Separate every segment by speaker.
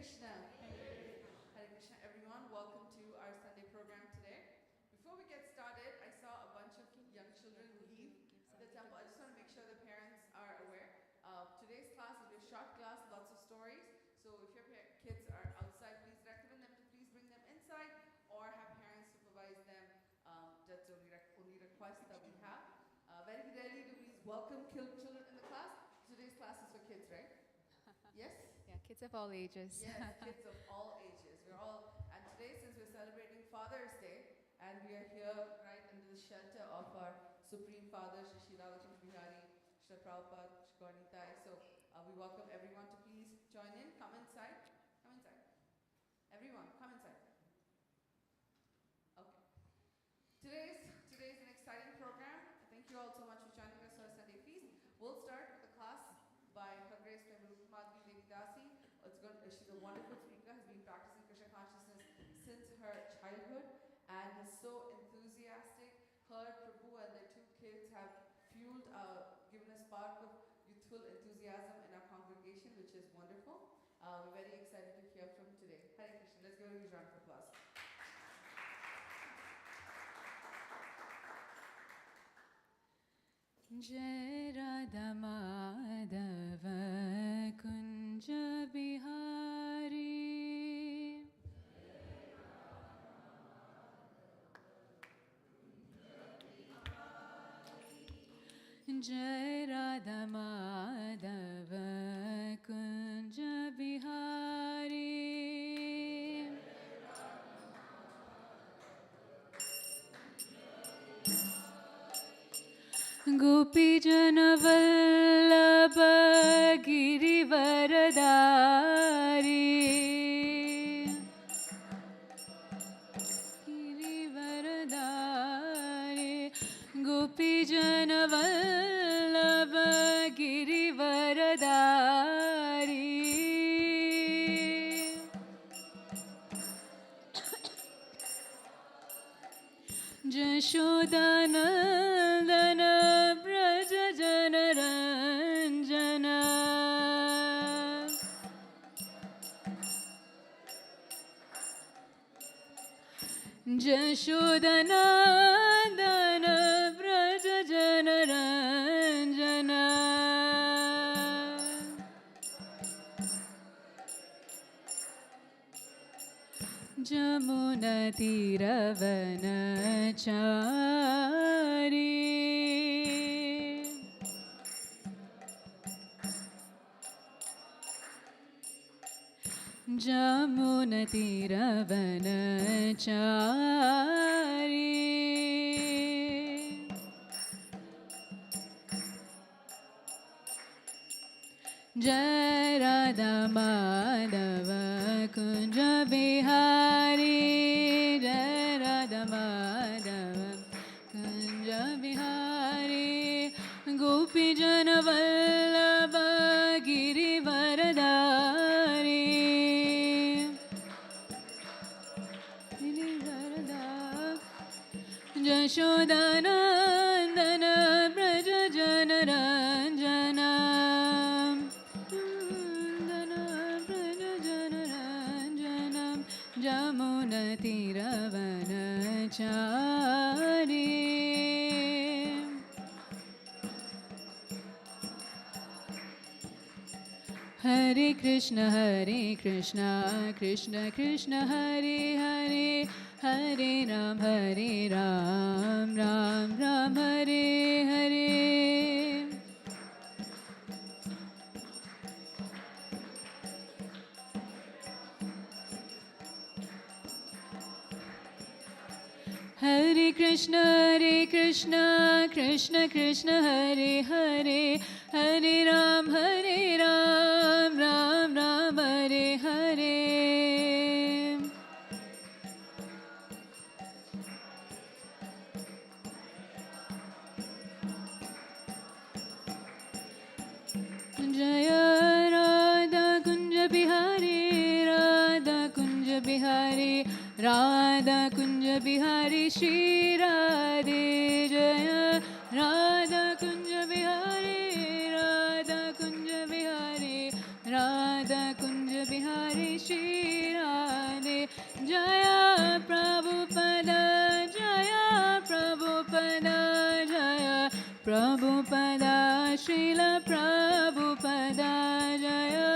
Speaker 1: Krishna. Hare Krishna, everyone. Welcome to our Sunday program today. Before we get started, I saw a bunch of young children leave the temple. I just want to make sure the parents are aware. Today's class will be a short class, lots of stories. So if your kids are outside, please recommend them to please bring them inside or have parents supervise them. That's the only request that we have. Madhavi devi devi, welcome children in the class. Today's class is for kids, right? Yes?
Speaker 2: Yeah, kids of all ages.
Speaker 1: Yes, kids of all ages. And today, since we're celebrating Father's Day, and we are here right under the shelter of our Supreme Father, Shri Lakshmi Bihari, Shri Prabhupada, Shri Gaurnitai. So we welcome everyone to please join in. Come inside. Come inside. Everyone, come inside. Okay. Today's an exciting program. Thank you all so much for joining us for our Sunday feast. We'll start with the class by Her Grace Premarupa Madhavi devi dasi. She's a wonderful speaker, has been practicing Krishna consciousness since her childhood and is so enthusiastic. Her, Prabhu and their two kids have given a spark of youthful enthusiasm in our congregation, which is wonderful. We're very excited to hear from today. Hare Krishna. Let's give a huge round of applause.
Speaker 2: Jai Radha Madhava Kunja Bihari Jai Radha Madhava Kunja Bihari Gopi Jana Vallabha Girivaradari Gopi Jana Vallabha Girivaradari Jashodanandana Braja Janaranjana Jashodanandana Braja Janaranjana Jamuna Tiravanachari Jamuna Tiravanachari Jai Radha Madhava Kunja Bihari Jai Radha Madhava Kunja Bihari Gopi Jana Vallabha Girivaradari Jashodanandana Braja Janaranjana Jamuna Tiravanachari Hare Krishna, Krishna Krishna Hare Hare Hare Ram, Ram Ram Hare Hare Hare Krishna, Krishna Krishna Hare Hare Hare Ram, Ram Ram Hare Hare Jaya Radha Kunja Bihari Radha Kunja Bihari Radha Kunja Bihari Shri Radhe Jaya Radha Kunja Bihari Radha Kunja Bihari Radha Kunja Bihari Shri Radhe. Jaya Prabhupada, Jaya Prabhupada, Jaya Prabhupada, Srila Prabhupada, Jaya.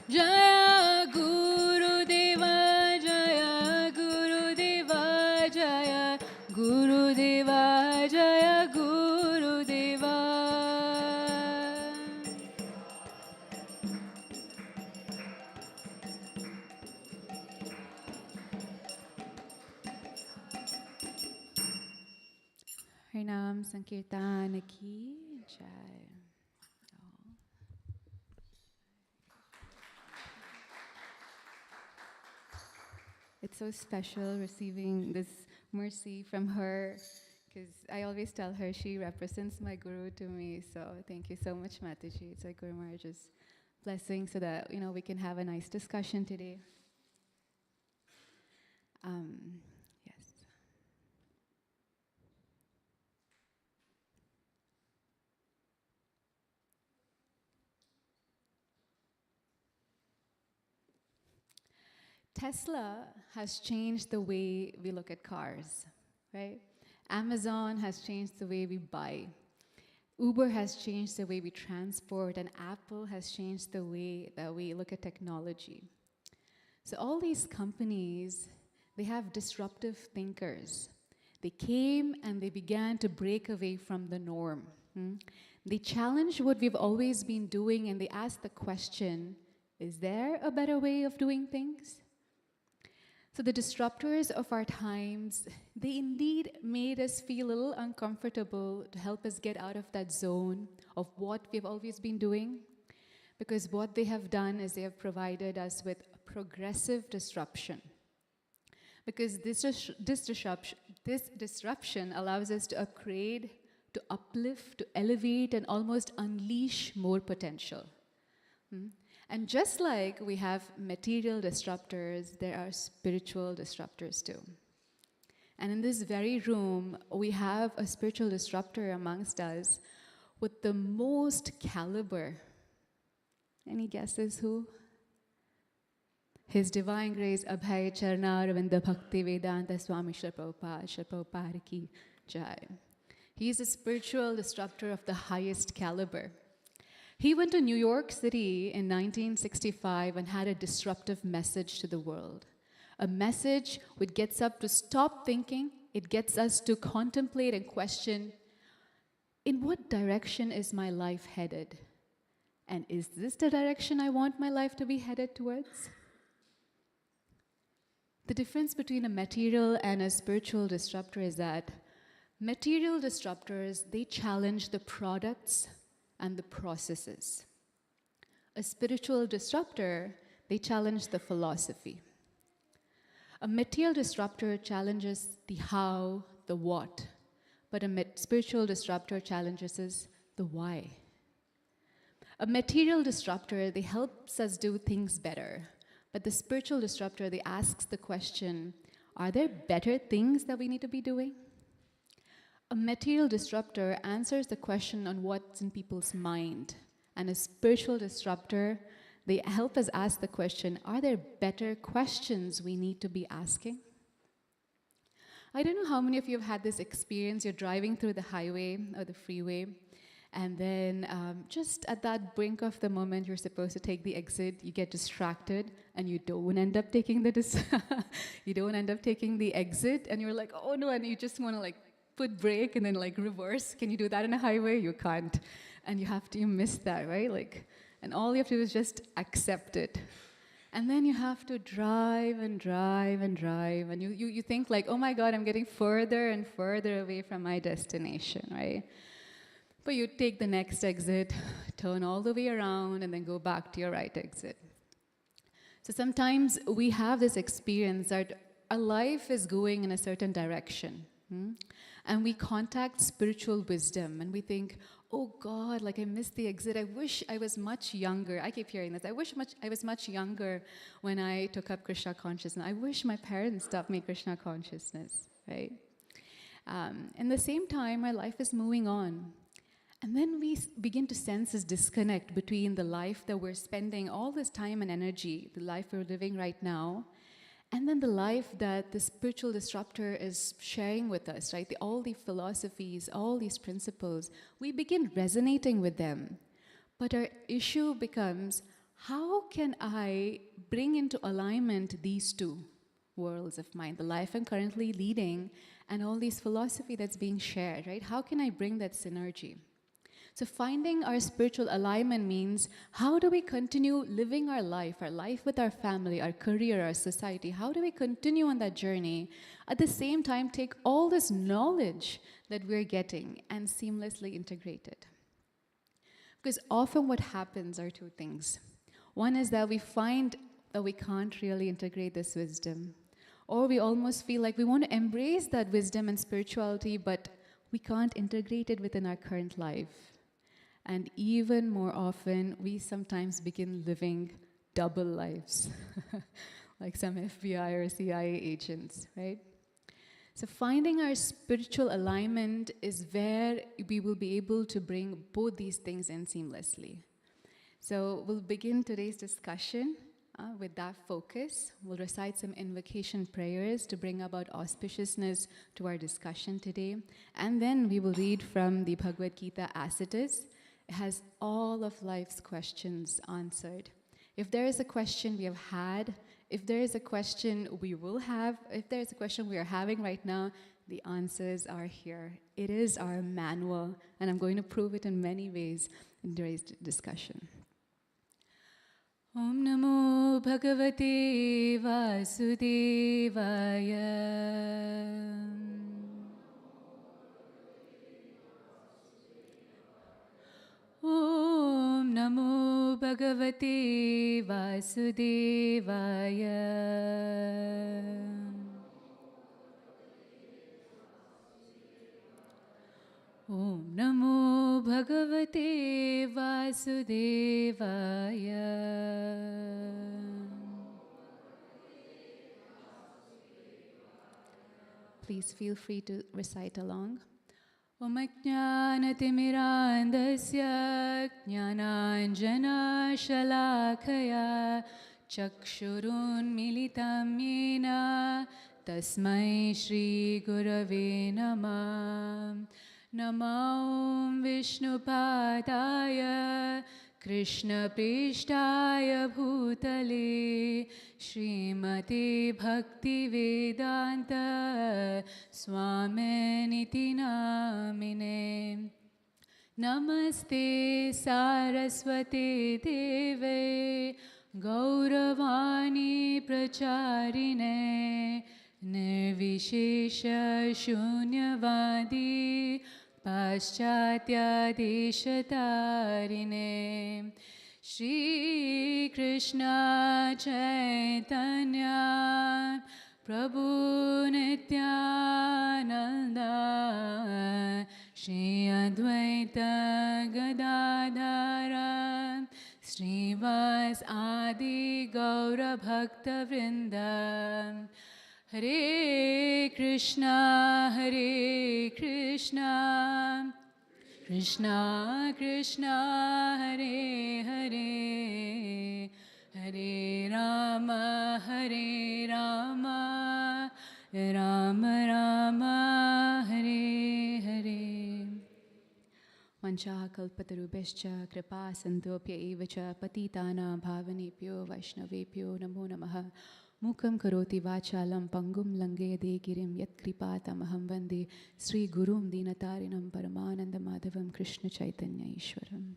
Speaker 2: Jaya Guru Deva, Jaya Guru Deva, Jaya Guru Deva, Jaya Guru Deva. Harinam Sankirtan Ki Jai. It's so special receiving this mercy from her, because I always tell her she represents my Guru to me. So thank you so much, Mataji. It's like Guru Maharaj's blessing, so that we can have a nice discussion today. Yes. Tesla has changed the way we look at cars, right? Amazon has changed the way we buy. Uber has changed the way we transport, and Apple has changed the way that we look at technology. So all these companies, they have disruptive thinkers. They came and they began to break away from the norm. They challenged what we've always been doing, and they asked the question, is there a better way of doing things? So the disruptors of our times, they indeed made us feel a little uncomfortable to help us get out of that zone of what we've always been doing. Because what they have done is they have provided us with progressive disruption. Because this disruption allows us to upgrade, to uplift, to elevate, and almost unleash more potential. And just like we have material disruptors, there are spiritual disruptors too. And in this very room, we have a spiritual disruptor amongst us with the most caliber. Any guesses who? His Divine Grace Abhay Charnaravinda Bhakti Vedanta Swami Srila Prabhupada Ki Jai. He is a spiritual disruptor of the highest caliber. He went to New York City in 1965 and had a disruptive message to the world. A message which gets us to stop thinking, it gets us to contemplate and question, in what direction is my life headed? And is this the direction I want my life to be headed towards? The difference between a material and a spiritual disruptor is that material disruptors, they challenge the products and the processes. A spiritual disruptor, they challenge the philosophy. A material disruptor challenges the how, the what, but a spiritual disruptor challenges the why. A material disruptor, they helps us do things better, but the spiritual disruptor, they asks the question, are there better things that we need to be doing? A material disruptor answers the question on what's in people's mind. And a spiritual disruptor, they help us ask the question, are there better questions we need to be asking? I don't know how many of you have had this experience. You're driving through the highway or the freeway, and then just at that brink of the moment you're supposed to take the exit, you get distracted, and you don't end up taking the exit, and you're like, oh no, and you just want to put brake and then reverse. Can you do that in a highway? You can't. And you miss that, right? And all you have to do is just accept it. And then you have to drive and drive and drive. And you think oh my God, I'm getting further and further away from my destination, right? But you take the next exit, turn all the way around, and then go back to your right exit. So sometimes we have this experience that our life is going in a certain direction. And we contact spiritual wisdom and we think, oh God, I missed the exit. I wish I was much younger. I keep hearing this. I wish I was much younger when I took up Krishna consciousness. I wish my parents taught me Krishna consciousness, right? In the same time, our life is moving on. And then we begin to sense this disconnect between the life that we're spending all this time and energy, the life we're living right now, and then the life that the spiritual disruptor is sharing with us, right? All the philosophies, all these principles, we begin resonating with them. But our issue becomes, how can I bring into alignment these two worlds of mine, the life I'm currently leading and all these philosophy that's being shared, right? How can I bring that synergy? So finding our spiritual alignment means, how do we continue living our life with our family, our career, our society? How do we continue on that journey? At the same time, take all this knowledge that we're getting and seamlessly integrate it. Because often what happens are two things. One is that we find that we can't really integrate this wisdom. Or we almost feel like we want to embrace that wisdom and spirituality, but we can't integrate it within our current life. And even more often, we sometimes begin living double lives, like some FBI or CIA agents, right? So finding our spiritual alignment is where we will be able to bring both these things in seamlessly. So we'll begin today's discussion with that focus. We'll recite some invocation prayers to bring about auspiciousness to our discussion today. And then we will read from the Bhagavad Gita as it is. It has all of life's questions answered. If there is a question we have had, if there is a question we will have, if there is a question we are having right now, the answers are here. It is our manual, and I'm going to prove it in many ways in today's discussion. Om Namo Bhagavate Vasudevaya. Om Namo Bhagavate Vasudevaya. Om Namo Bhagavate Vasudevaya. Please feel free to recite along. Om Ajnanatimirandasya Jnananjana Shalakaya Chakshurun Militam Yena Tasmai Shri Gurave Namah. Namo Vishnupadaya Krishna Prishtaya Bhutale Srimati Bhakti Vedanta Swaminiti Namine. Namaste Saraswati Deve Gauravani Pracharine Nirvishesha Shunyavadi Paschatya Deshatarine. Shri Krishna Chaitanya Prabhu Nityananda Shri Advaita Gadadhara Srivas Adi Gaura Bhakta Vrinda. Hare Krishna, Krishna Krishna, Hare Hare, Hare Rama, Rama Rama, Hare Hare. Vanchaha kalpatarubhascha kripa sandhopya evacha patitana bhavanepyo vaishnavepyo namo namaha. Mukam karoti vachalam pangum langede girim yat kripatamaham vande Sri Gurum Dinatarinam Paramananda Madhavam Krishna Chaitanya Ishwaram.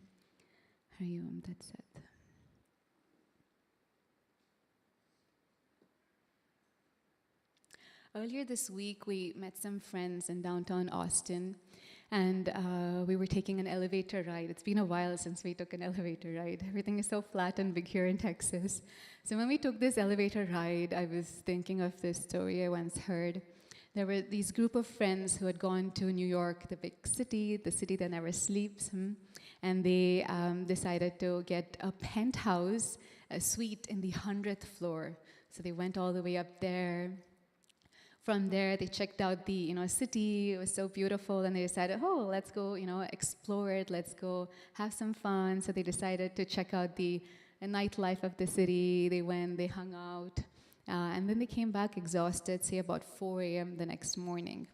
Speaker 2: Hari Om Tat Sat. Earlier this week, we met some friends in downtown Austin, and we were taking an elevator ride. It's been a while since we took an elevator ride. Everything is so flat and big here in Texas. So when we took this elevator ride, I was thinking of this story I once heard. There were these group of friends who had gone to New York, the big city, the city that never sleeps, and they decided to get a penthouse, a suite in the 100th floor. So they went all the way up there, From there, they checked out the city. It was so beautiful, and they decided, oh, let's go explore it. Let's go have some fun. So they decided to check out the nightlife of the city. They went, they hung out, and then they came back exhausted. Say about 4 a.m. the next morning.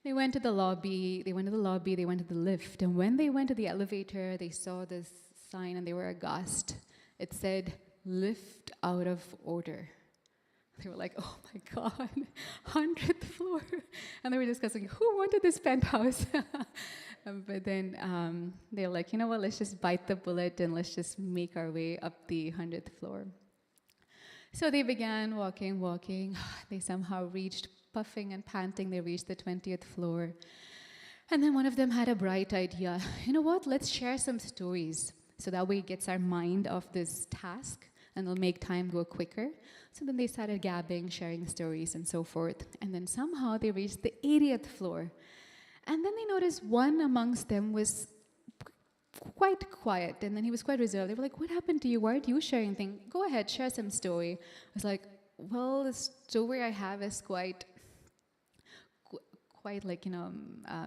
Speaker 2: They went to the lobby. They went to the lift, and when they went to the elevator, they saw this sign, and they were aghast. It said, "Lift out of order." They were like, oh my God, 100th floor. And they were discussing, who wanted this penthouse? But then they were like, you know what, let's just bite the bullet and let's just make our way up the 100th floor. So they began walking. They somehow reached, puffing and panting, they reached the 20th floor. And then one of them had a bright idea. You know what, let's share some stories. So that way it gets our mind off this task and it'll make time go quicker. So then they started gabbing, sharing stories and so forth. And then somehow they reached the 80th floor. And then they noticed one amongst them was quite quiet. And then he was quite reserved. They were like, what happened to you? Why aren't you sharing anything? Go ahead, share some story. I was like, well, the story I have is quite like,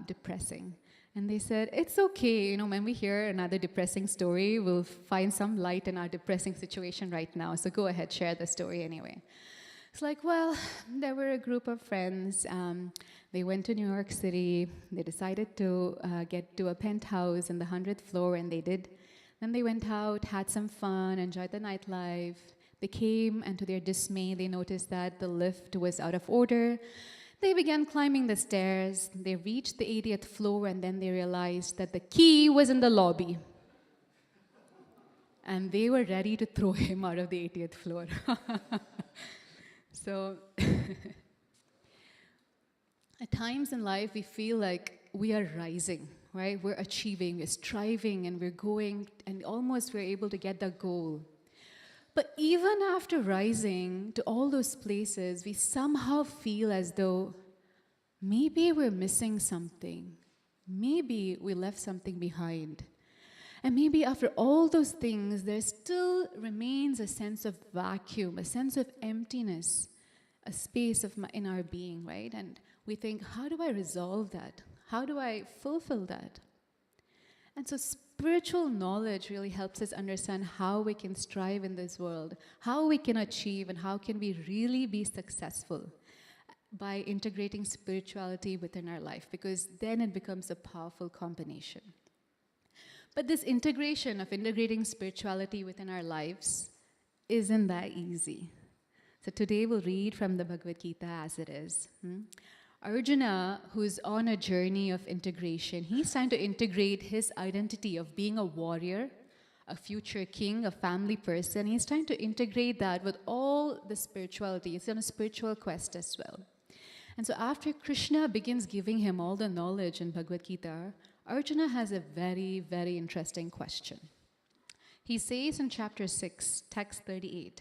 Speaker 2: depressing. And they said, it's okay, when we hear another depressing story, we'll find some light in our depressing situation right now. So go ahead, share the story anyway. It's like, well, there were a group of friends. They went to New York City. They decided to get to a penthouse in the 100th floor, and they did. Then they went out, had some fun, enjoyed the nightlife. They came, and to their dismay, they noticed that the lift was out of order. They began climbing the stairs. They reached the 80th floor, and then they realized that the key was in the lobby. And they were ready to throw him out of the 80th floor. So, at times in life, we feel like we are rising, right? We're achieving, we're striving, and we're going, and almost we're able to get the goal. But even after rising to all those places, we somehow feel as though maybe we're missing something. Maybe we left something behind. And maybe after all those things, there still remains a sense of vacuum, a sense of emptiness, a space in our being, right? And we think, how do I resolve that? How do I fulfill that? And so spiritual knowledge really helps us understand how we can strive in this world, how we can achieve, and how can we really be successful by integrating spirituality within our life, because then it becomes a powerful combination. But this integration of integrating spirituality within our lives isn't that easy. So today we'll read from the Bhagavad Gita as it is. Arjuna, who's on a journey of integration, he's trying to integrate his identity of being a warrior, a future king, a family person. He's trying to integrate that with all the spirituality. He's on a spiritual quest as well. And so after Krishna begins giving him all the knowledge in Bhagavad Gita, Arjuna has a very, very interesting question. He says in chapter 6, text 38,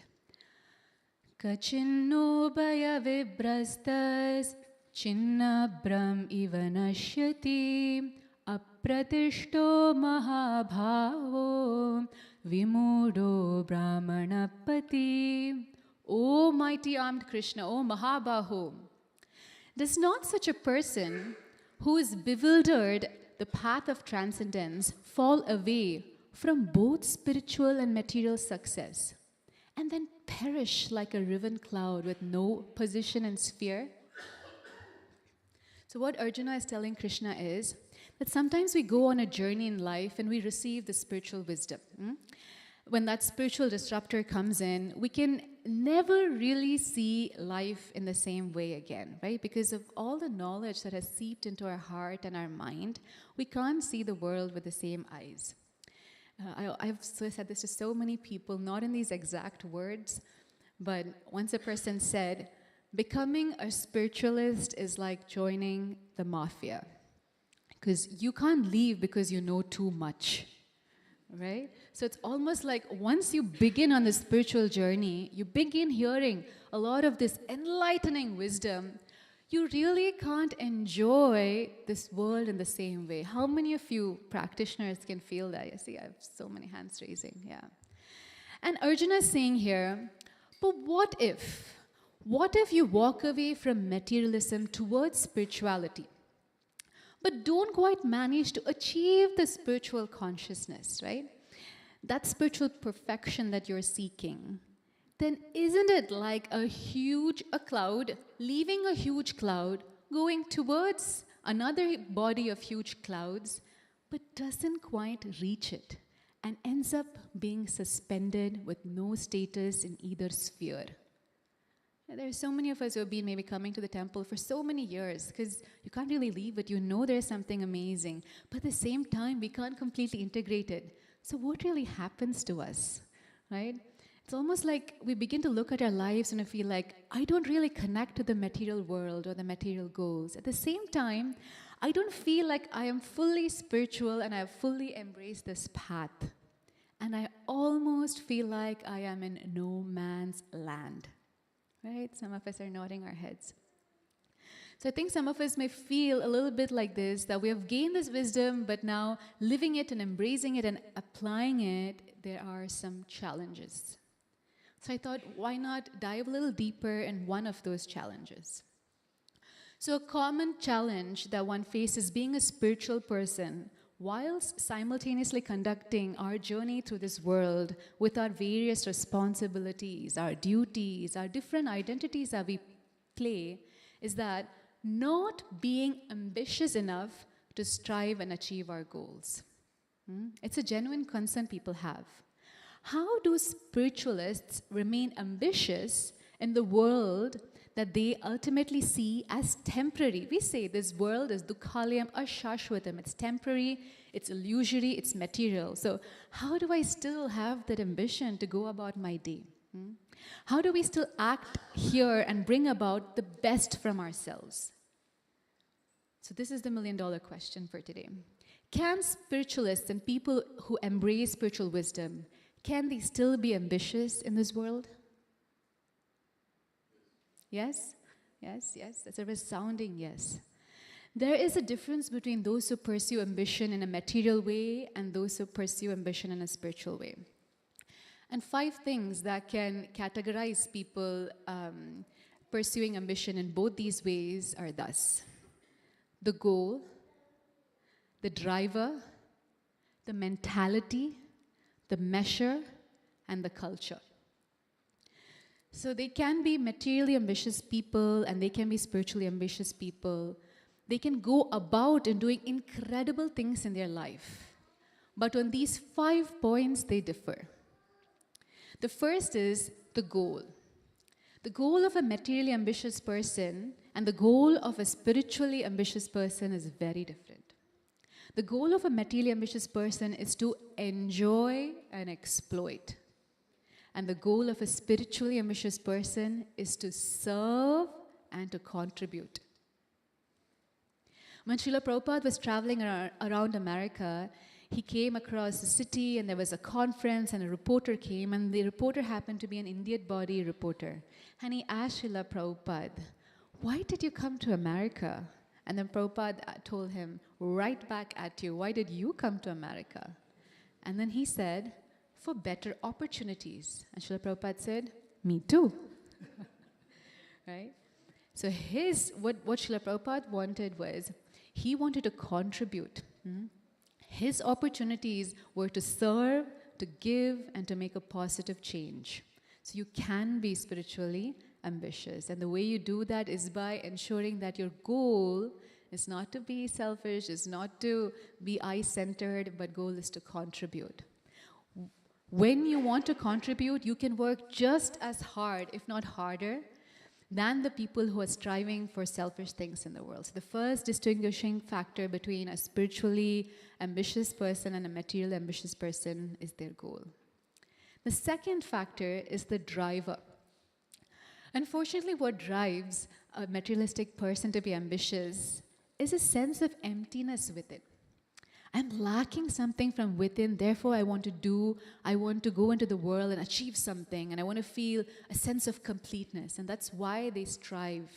Speaker 2: Kachinno bhaya vibrastas Chinna Brahm iva nashyati apratishto mahabhavo vimudo brahmanapati. O mighty armed Krishna, O Mahabaho, does not such a person who is bewildered the path of transcendence fall away from both spiritual and material success and then perish like a riven cloud with no position and sphere? So what Arjuna is telling Krishna is that sometimes we go on a journey in life and we receive the spiritual wisdom. When that spiritual disruptor comes in, we can never really see life in the same way again, right? Because of all the knowledge that has seeped into our heart and our mind, we can't see the world with the same eyes. I've said this to so many people, not in these exact words, but once a person said, becoming a spiritualist is like joining the mafia. Because you can't leave because you know too much, right? So it's almost like once you begin on the spiritual journey, you begin hearing a lot of this enlightening wisdom, you really can't enjoy this world in the same way. How many of you practitioners can feel that? You see, I have so many hands raising, yeah. And Arjuna is saying here, but what if What if you walk away from materialism towards spirituality, but don't quite manage to achieve the spiritual consciousness, right? That spiritual perfection that you're seeking, then isn't it like a cloud, leaving a huge cloud, going towards another body of huge clouds, but doesn't quite reach it and ends up being suspended with no status in either sphere? There are so many of us who have been maybe coming to the temple for so many years because you can't really leave it. You know there's something amazing. But at the same time, we can't completely integrate it. So what really happens to us, right? It's almost like we begin to look at our lives and I feel like, I don't really connect to the material world or the material goals. At the same time, I don't feel like I am fully spiritual and I have fully embraced this path. And I almost feel like I am in no man's land. Right? Some of us are nodding our heads. So I think some of us may feel a little bit like this, that we have gained this wisdom, but now living it and embracing it and applying it, there are some challenges. So I thought, why not dive a little deeper in one of those challenges? So a common challenge that one faces being a spiritual person, whilst simultaneously conducting our journey through this world with our various responsibilities, our duties, our different identities that we play, is that not being ambitious enough to strive and achieve our goals. It's a genuine concern people have. How do spiritualists remain ambitious in the world that they ultimately see as temporary? We say this world is dukhalayam ashashwatam. It's temporary, it's illusory, it's material. So how do I still have that ambition to go about my day? How do we still act here and bring about the best from ourselves? So this is the million-dollar question for today. Can spiritualists and people who embrace spiritual wisdom, can they still be ambitious in this world? Yes? Yes, yes. That's a resounding yes. There is a difference between those who pursue ambition in a material way and those who pursue ambition in a spiritual way. And 5 things that can categorize people pursuing ambition in both these ways are thus: the goal, the driver, the mentality, the measure, and the culture. So they can be materially ambitious people and they can be spiritually ambitious people. They can go about and doing incredible things in their life. But on these 5 points, they differ. The first is the goal. The goal of a materially ambitious person and the goal of a spiritually ambitious person is very different. The goal of a materially ambitious person is to enjoy and exploit. And the goal of a spiritually ambitious person is to serve and to contribute. When Srila Prabhupada was traveling around America, he came across a city and there was a conference and a reporter came, and the reporter happened to be an Indian body reporter. And he asked Srila Prabhupada, "Why did you come to America?" And then Prabhupada told him, "Right back at you, why did you come to America?" And then he said, "For better opportunities." And Srila Prabhupada said, "Me too." Right? So what Srila Prabhupada wanted was, he wanted to contribute. His opportunities were to serve, to give, and to make a positive change. So you can be spiritually ambitious. And the way you do that is by ensuring that your goal is not to be selfish, is not to be I-centered, but goal is to contribute. When you want to contribute, you can work just as hard, if not harder, than the people who are striving for selfish things in the world. So the first distinguishing factor between a spiritually ambitious person and a materially ambitious person is their goal. The second factor is the driver. Unfortunately, what drives a materialistic person to be ambitious is a sense of emptiness within. I'm lacking something from within, therefore I want to go into the world and achieve something, and I want to feel a sense of completeness, and that's why they strive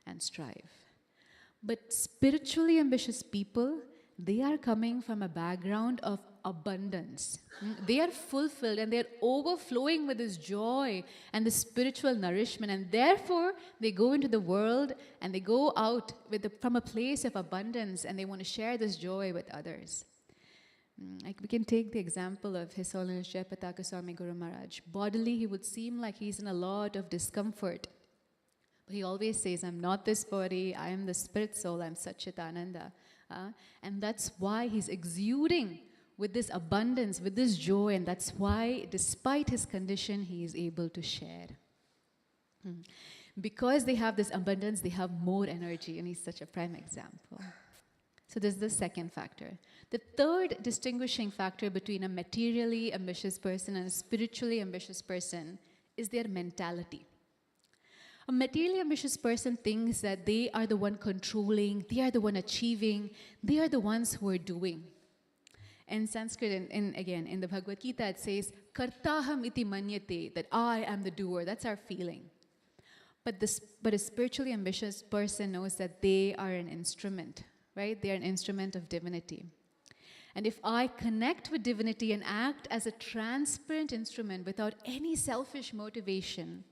Speaker 2: and strive. But spiritually ambitious people, they are coming from a background of abundance. They are fulfilled and they're overflowing with this joy and the spiritual nourishment, and therefore they go into the world and they go out from a place of abundance and they want to share this joy with others. We can take the example of His Holiness Jayapataka Swami Guru Maharaj. Bodily, he would seem like he's in a lot of discomfort. But he always says, I'm not this body, I am the spirit soul, I'm Satchitananda. And that's why he's exuding with this abundance, with this joy, and that's why, despite his condition, he is able to share. Because they have this abundance, they have more energy, and he's such a prime example. So this is the second factor. The third distinguishing factor between a materially ambitious person and a spiritually ambitious person is their mentality. A materially ambitious person thinks that they are the one controlling, they are the one achieving, they are the ones who are doing. In Sanskrit, again, in the Bhagavad Gita, it says, Kartaham iti manyate, that I am the doer. That's our feeling. But a spiritually ambitious person knows that they are an instrument, right? They are an instrument of divinity. And if I connect with divinity and act as a transparent instrument without any selfish motivation,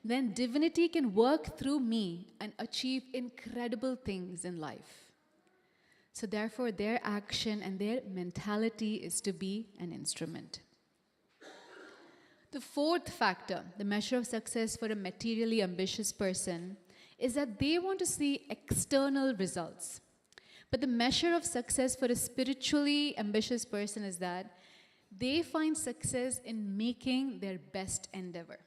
Speaker 2: then divinity can work through me and achieve incredible things in life. So therefore, their action and their mentality is to be an instrument. The fourth factor, the measure of success for a materially ambitious person, is that they want to see external results. But the measure of success for a spiritually ambitious person is that they find success in making their best endeavor.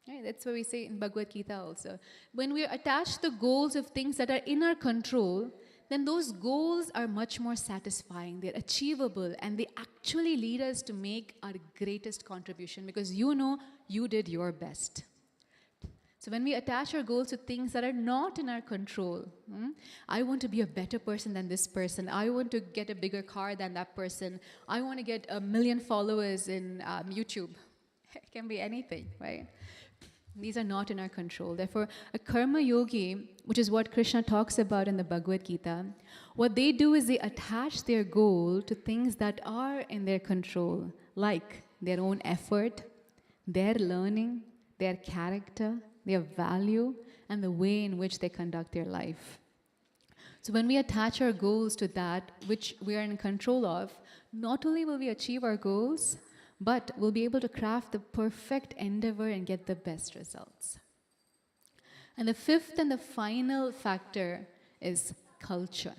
Speaker 2: Right? That's what we say in Bhagavad Gita also. When we attach the goals of things that are in our control, then those goals are much more satisfying, they're achievable, and they actually lead us to make our greatest contribution because you know you did your best. So when we attach our goals to things that are not in our control, I want to be a better person than this person, I want to get a bigger car than that person, I want to get 1 million followers in YouTube. It can be anything, right? These are not in our control. Therefore, a karma yogi, which is what Krishna talks about in the Bhagavad Gita, what they do is they attach their goal to things that are in their control, like their own effort, their learning, their character, their value, and the way in which they conduct their life. So when we attach our goals to that which we are in control of, not only will we achieve our goals, but we'll be able to craft the perfect endeavor and get the best results. And the fifth and the final factor is culture.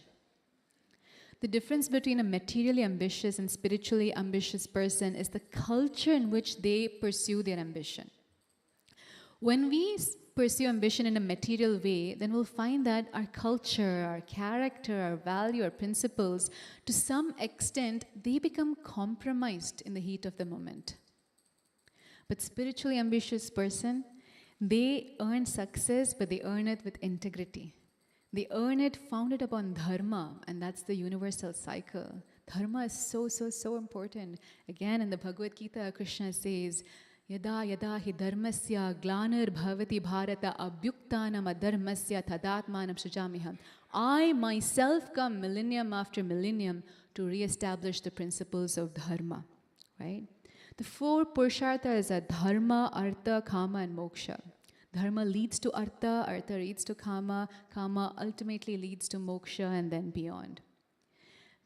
Speaker 2: The difference between a materially ambitious and spiritually ambitious person is the culture in which they pursue their ambition. When we pursue ambition in a material way, then we'll find that our culture, our character, our value, our principles, to some extent, they become compromised in the heat of the moment. But spiritually ambitious person, they earn success, but they earn it with integrity. They earn it founded upon dharma, and that's the universal cycle. Dharma is so important. Again, in the Bhagavad Gita, Krishna says, Yada yada hi dharmasya glanir bhavati bharata abhyuktanam adharmasya tadatmanam sujamiham. I myself come millennium after millennium to re-establish the principles of dharma. Right? The four purusharthas are dharma, artha, kama, and moksha. Dharma leads to artha, artha leads to kama, kama ultimately leads to moksha, and then beyond.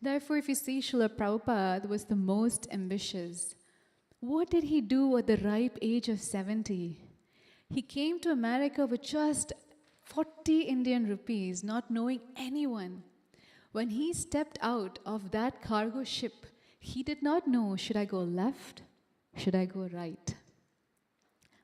Speaker 2: Therefore, if you see Srila Prabhupada was the most ambitious, what did he do at the ripe age of 70? He came to America with just 40 Indian rupees, not knowing anyone. When he stepped out of that cargo ship, he did not know, should I go left? Should I go right?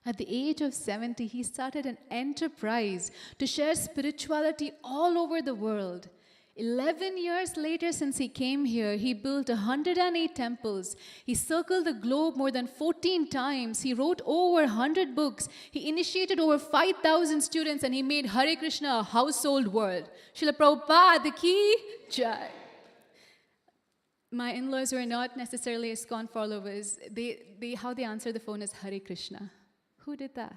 Speaker 2: At the age of 70, he started an enterprise to share spirituality all over the world. 11 years later, since he came here, he built 108 temples. He circled the globe more than 14 times. He wrote over 100 books. He initiated over 5,000 students, and he made Hare Krishna a household word. Srila Prabhupada ki jai. My in-laws were not necessarily ISKCON followers. How they answer the phone is Hare Krishna. Who did that?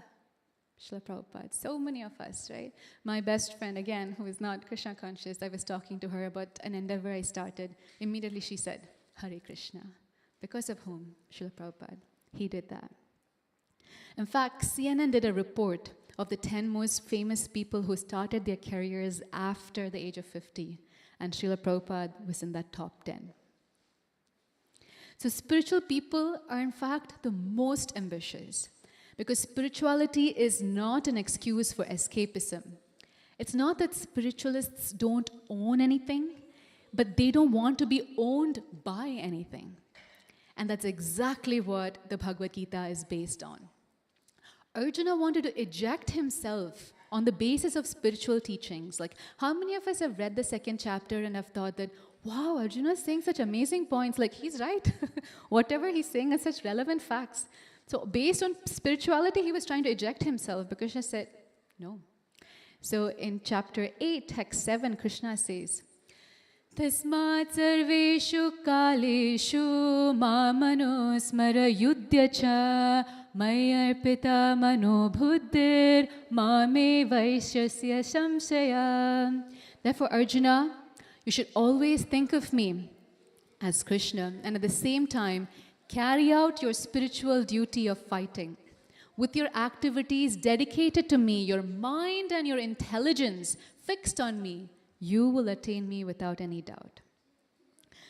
Speaker 2: Srila Prabhupada. So many of us, right? My best friend, again, who is not Krishna conscious, I was talking to her about an endeavor I started. Immediately she said, Hare Krishna. Because of whom? Srila Prabhupada. He did that. In fact, CNN did a report of the 10 most famous people who started their careers after the age of 50. And Srila Prabhupada was in that top 10. So spiritual people are in fact the most ambitious. Because spirituality is not an excuse for escapism. It's not that spiritualists don't own anything, but they don't want to be owned by anything. And that's exactly what the Bhagavad Gita is based on. Arjuna wanted to eject himself on the basis of spiritual teachings. Like, how many of us have read the second chapter and have thought that, wow, Arjuna is saying such amazing points, like he's right. Whatever he's saying is such relevant facts. So based on spirituality, he was trying to eject himself, but Krishna said, no. So in chapter 8, text 7, Krishna says, Tasmat sarveshu kaleshu mamano smara yudhya mayarpita mano buddhir mame vaishyasya samsaya. Therefore, Arjuna, you should always think of me as Krishna, and at the same time, carry out your spiritual duty of fighting. With your activities dedicated to me, your mind and your intelligence fixed on me, you will attain me without any doubt.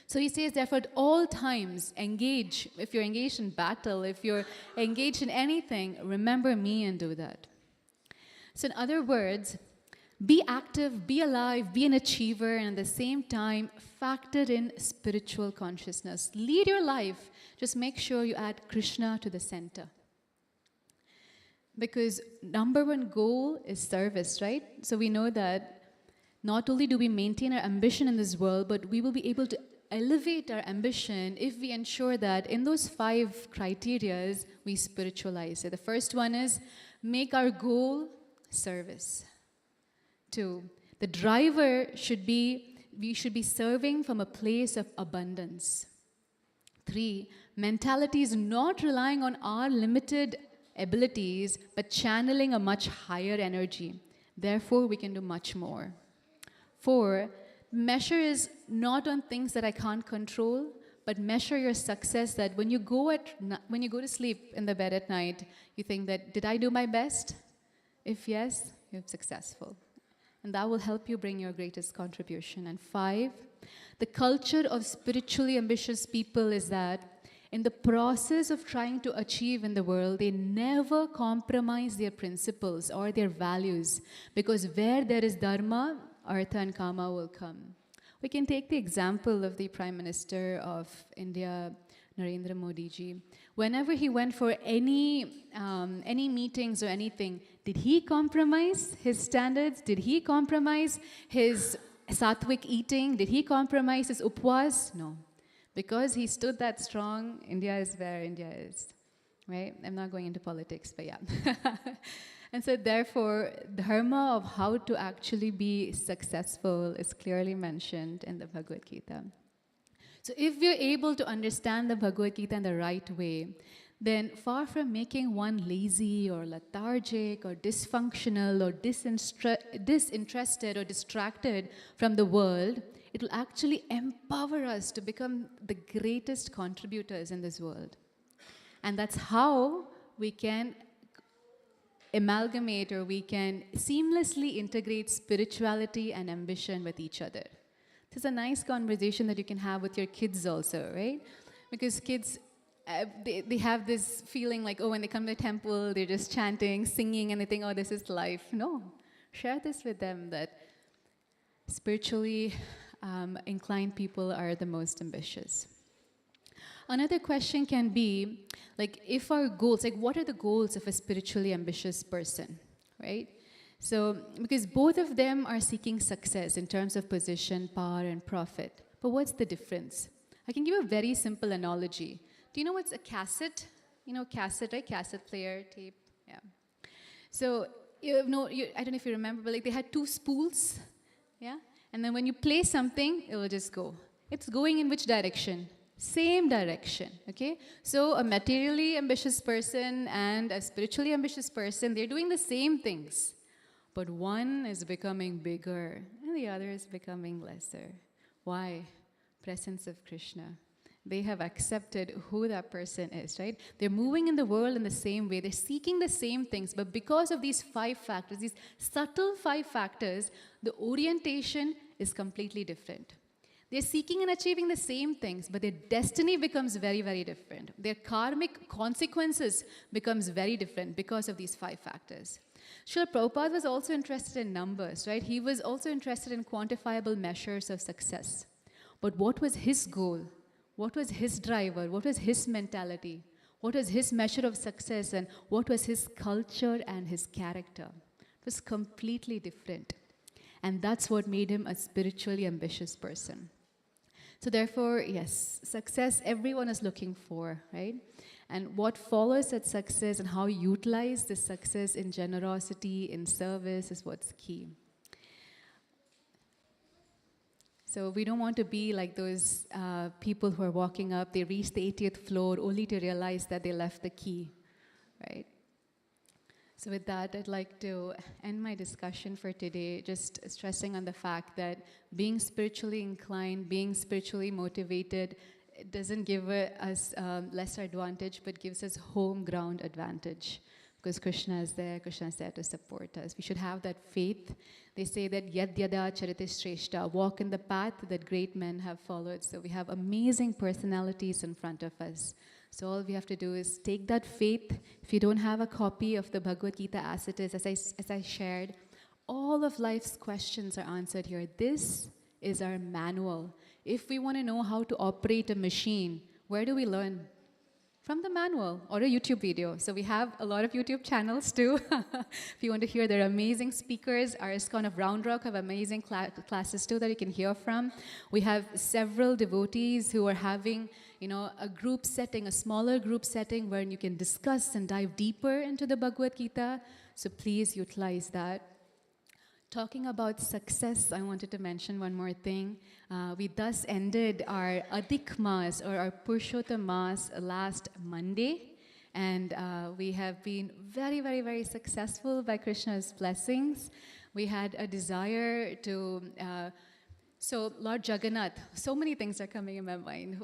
Speaker 2: So he says, therefore, at all times, engage. If you're engaged in battle, if you're engaged in anything, remember me and do that. So in other words, be active, be alive, be an achiever, and at the same time, factor in spiritual consciousness. Lead your life. Just make sure you add Krishna to the center. Because number one goal is service, right? So we know that not only do we maintain our ambition in this world, but we will be able to elevate our ambition if we ensure that in those 5 criterias, we spiritualize it. The first one is make our goal service. 2, the driver should be, we should be serving from a place of abundance. 3, mentality is not relying on our limited abilities, but channeling a much higher energy. Therefore, we can do much more. 4, measure is not on things that I can't control, but measure your success that when you go to sleep in the bed at night, you think that, did I do my best? If yes, you're successful. And that will help you bring your greatest contribution. And 5, the culture of spiritually ambitious people is that in the process of trying to achieve in the world, they never compromise their principles or their values. Because where there is dharma, artha and kama will come. We can take the example of the Prime Minister of India, Narendra Modi ji. Whenever he went for any meetings or anything, did he compromise his standards? Did he compromise his sattvic eating? Did he compromise his upwas? No. Because he stood that strong, India is where India is, right? I'm not going into politics, but yeah. And so therefore, dharma of how to actually be successful is clearly mentioned in the Bhagavad Gita. So if we're able to understand the Bhagavad Gita in the right way, then far from making one lazy or lethargic or dysfunctional or disinterested or distracted from the world, it will actually empower us to become the greatest contributors in this world. And that's how we can amalgamate, or we can seamlessly integrate spirituality and ambition with each other. This is a nice conversation that you can have with your kids also, right? Because kids, they have this feeling like, oh, when they come to the temple, they're just chanting, singing, and they think, oh, this is life. No. Share this with them, that spiritually inclined people are the most ambitious. Another question can be, like, if our goals, like, what are the goals of a spiritually ambitious person, right? So, because both of them are seeking success in terms of position, power, and profit. But what's the difference? I can give you a very simple analogy. Do you know what's a cassette? You know cassette, right? Cassette player, tape, yeah. So, I don't know if you remember, but like they had 2 spools, yeah? And then when you play something, it will just go. It's going in which direction? Same direction, okay? So a materially ambitious person and a spiritually ambitious person, they're doing the same things. But one is becoming bigger and the other is becoming lesser. Why? Presence of Krishna. They have accepted who that person is, right? They're moving in the world in the same way. They're seeking the same things. But because of these 5 factors, these subtle 5 factors, the orientation is completely different. They're seeking and achieving the same things, but their destiny becomes very, very different. Their karmic consequences becomes very different because of these 5 factors. Srila Prabhupada was also interested in numbers, right? He was also interested in quantifiable measures of success. But what was his goal? What was his driver? What was his mentality? What was his measure of success? And what was his culture and his character? It was completely different. And that's what made him a spiritually ambitious person. So therefore, yes, success everyone is looking for, right? And what follows that success and how you utilize this success in generosity, in service is what's key. So we don't want to be like those people who are walking up, they reach the 80th floor only to realize that they left the key, right? So with that, I'd like to end my discussion for today, just stressing on the fact that being spiritually inclined, being spiritually motivated, it doesn't give us lesser advantage, but gives us home ground advantage. Because Krishna is there to support us. We should have that faith. They say that yadyada charite shreshta, walk in the path that great men have followed. So we have amazing personalities in front of us. So all we have to do is take that faith. If you don't have a copy of the Bhagavad Gita as it is, as I shared, all of life's questions are answered here. This is our manual. If we want to know how to operate a machine, where do we learn? From the manual or a YouTube video. So we have a lot of YouTube channels too. If you want to hear, they're amazing speakers. Our ISKCONofRoundRock have amazing classes too that you can hear from. We have several devotees who are having, a group setting, a smaller group setting where you can discuss and dive deeper into the Bhagavad Gita. So please utilize that. Talking about success, I wanted to mention one more thing. We thus ended our Adhik Mas or our Purushottam Mas last Monday. And we have been very, very, very successful by Krishna's blessings. We had a desire to... So Lord Jagannath, so many things are coming in my mind.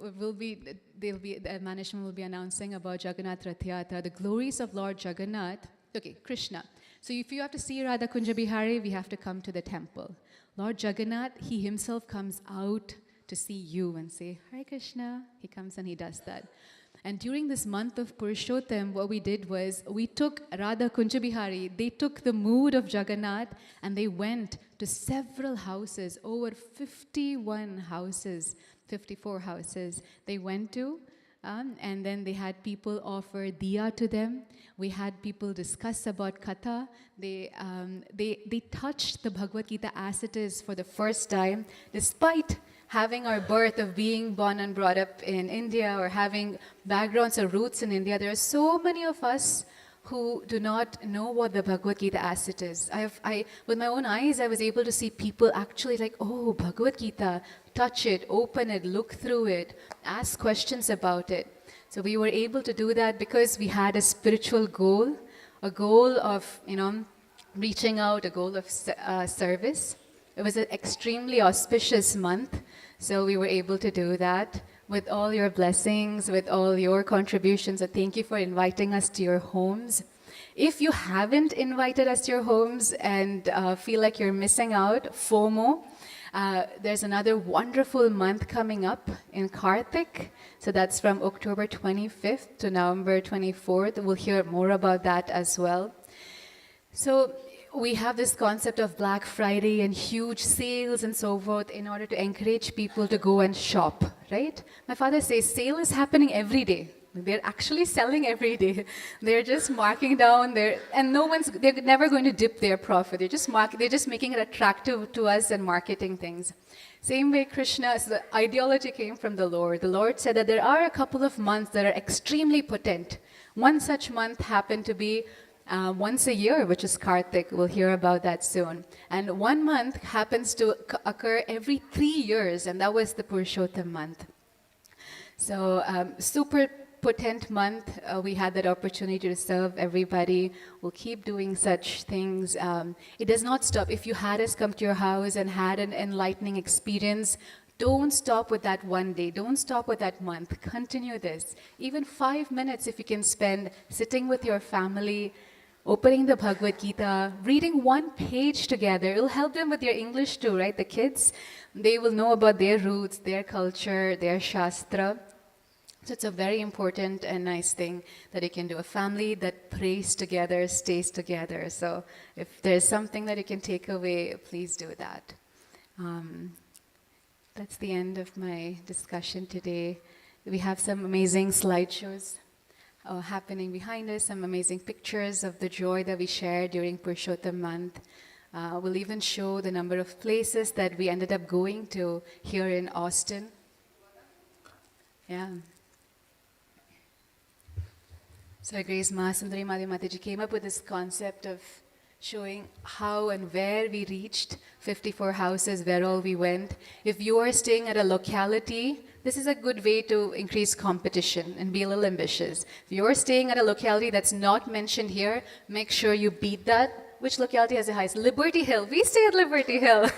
Speaker 2: The management will be announcing about Jagannath Rath Yatra, the glories of Lord Jagannath. Okay, Krishna. So if you have to see Radha Kunja Bihari, we have to come to the temple. Lord Jagannath, he himself comes out to see you and say, Hare Krishna. He comes and he does that. And during this month of Purushottam, what we did was, we took Radha Kunja Bihari, they took the mood of Jagannath and they went to several houses, over 51 houses, 54 houses they went to. And then they had people offer diya to them. We had people discuss about katha. They touched the Bhagavad Gita as it is for the first time, despite having our birth of being born and brought up in India or having backgrounds or roots in India. There are so many of us who do not know what the Bhagavad Gita as it is. With my own eyes, I was able to see people actually like, oh, Bhagavad Gita, touch it, open it, look through it, ask questions about it. So we were able to do that because we had a spiritual goal, a goal of, reaching out, a goal of service. It was an extremely auspicious month, so we were able to do that. With all your blessings, with all your contributions. So thank you for inviting us to your homes. If you haven't invited us to your homes and feel like you're missing out, FOMO, there's another wonderful month coming up in Karthik. So that's from October 25th to November 24th. We'll hear more about that as well. So we have this concept of Black Friday and huge sales and so forth in order to encourage people to go and shop, right? My father says sale is happening every day. They're actually selling every day. They're just marking down and they're never going to dip their profit. They're just making it attractive to us and marketing things. Same way Krishna, so the ideology came from the Lord. The Lord said that there are a couple of months that are extremely potent. One such month happened to be once a year, which is Karthik. We'll hear about that soon. And 1 month happens to occur every 3 years, and that was the Purushottam month. So super potent month. We had that opportunity to serve everybody. We'll keep doing such things. It does not stop. If you had us come to your house and had an enlightening experience, Don't stop with that one day. Don't stop with that month. Continue this. Even 5 minutes if you can spend sitting with your family, opening the Bhagavad Gita, reading one page together. It'll help them with your English too, right? The kids, they will know about their roots, their culture, their Shastra. So it's a very important and nice thing that you can do. A family that prays together, stays together. So if there's something that you can take away, please do that. That's the end of my discussion today. We have some amazing slideshows happening behind us, some amazing pictures of the joy that we shared during Purushottam month. We'll even show the number of places that we ended up going to here in Austin. Yeah. So Her Grace Mahasundari Madhavi Mataji came up with this concept of showing how and where we reached, 54 houses, where all we went. If you are staying at a locality, this is a good way to increase competition and be a little ambitious. If you're staying at a locality that's not mentioned here, make sure you beat that. Which locality has the highest? Liberty Hill. We stay at Liberty Hill. It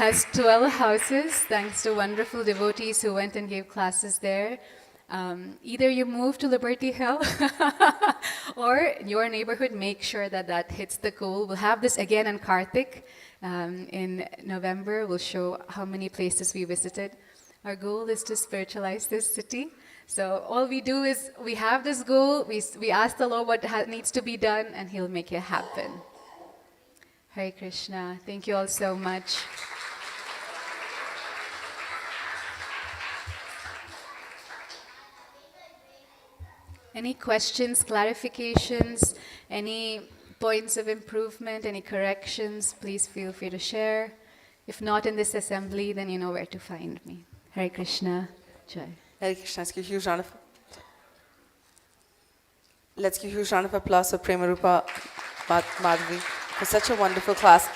Speaker 2: has 12 houses, thanks to wonderful devotees who went and gave classes there. Either you move to Liberty Hill or your neighborhood, make sure that that hits the goal. We'll have this again in Karthik. In November, we'll show how many places we visited. Our goal is to spiritualize this city. So all we do is we have this goal, we ask the Lord what needs to be done, and He'll make it happen. Hare Krishna. Thank you all so much. Any questions, clarifications, any points of improvement, any corrections, please feel free to share. If not in this assembly, then you know where to find me. Hare Krishna. Jai.
Speaker 1: Hare Krishna. Let's give a huge round of applause for Premarupa Madhavi for such a wonderful class.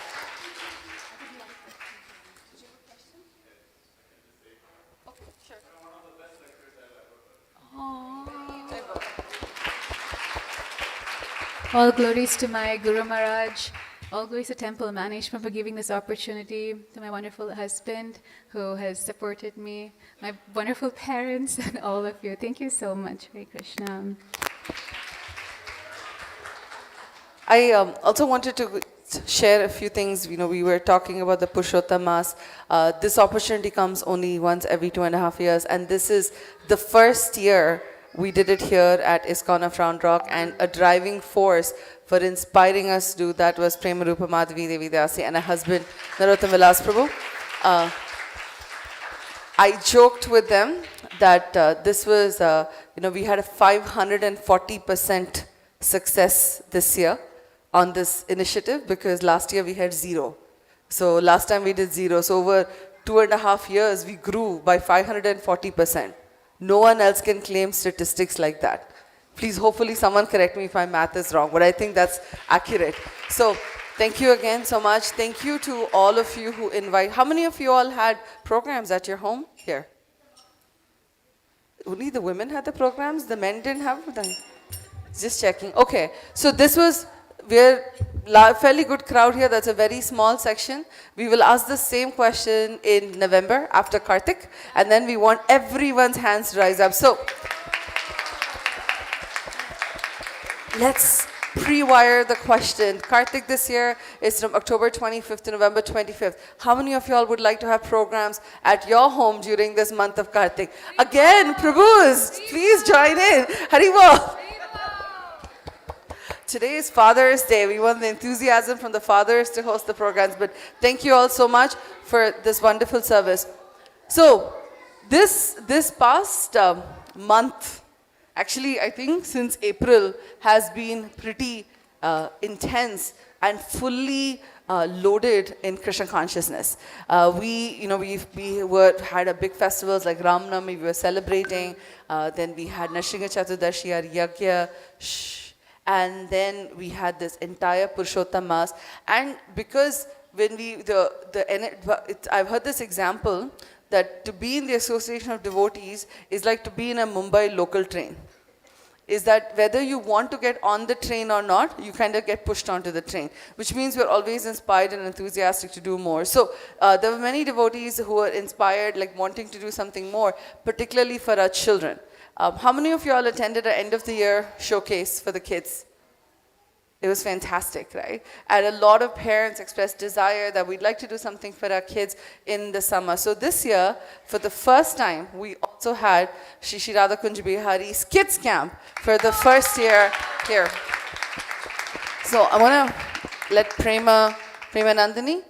Speaker 2: All glories to my Guru Maharaj. All glories to Temple Management for giving this opportunity, to my wonderful husband who has supported me, my wonderful parents, and all of you. Thank you so much. Hare Krishna.
Speaker 1: I also wanted to share a few things. You know, we were talking about the Purushottam Mass. This opportunity comes only once every 2.5 years, and this is the first year we did it here at ISKCONofRoundRock, and a driving force for inspiring us to do that was Premarupa Madhavi devi dasi and her husband Narottam Vilas Prabhu. I joked with them that this was, we had a 540% success this year on this initiative, because last year we had 0. So last time we did 0. So over 2.5 years we grew by 540%. No one else can claim statistics like that. Please, hopefully someone correct me if my math is wrong, but I think that's accurate. So thank you again so much. Thank you to all of you who invite. How many of you all had programs at your home here? Only the women had the programs? The men didn't have them? Just checking. Okay, so this was, we're a fairly good crowd here. That's a very small section. We will ask the same question in November after Karthik, and then we want everyone's hands to rise up. So let's pre-wire the question. Karthik this year is from October 25th to November 25th. How many of y'all would like to have programs at your home during this month of Karthik? Again, Prabhus, please join in. Haribol. Today is Father's Day. We want the enthusiasm from the fathers to host the programs. But thank you all so much for this wonderful service. So this past month, actually I think since April, has been pretty intense and fully loaded in Krishna consciousness. We had a big festivals like Ram Navami. We were celebrating. Then we had Nrsimha Chaturdashi, our Yagya. And then we had this entire Purushottam Mass. And because when I've heard this example that to be in the association of devotees is like to be in a Mumbai local train. is that whether you want to get on the train or not, you kind of get pushed onto the train, which means we're always inspired and enthusiastic to do more. So there were many devotees who were inspired, like wanting to do something more, particularly for our children. How many of you all attended an end of the year showcase for the kids? It was fantastic, right? And a lot of parents expressed desire that we'd like to do something for our kids in the summer. So this year, for the first time, we also had Shri Radha Kunj Bihari's Kids Camp for the first year here. So I want to let Prema Nandini.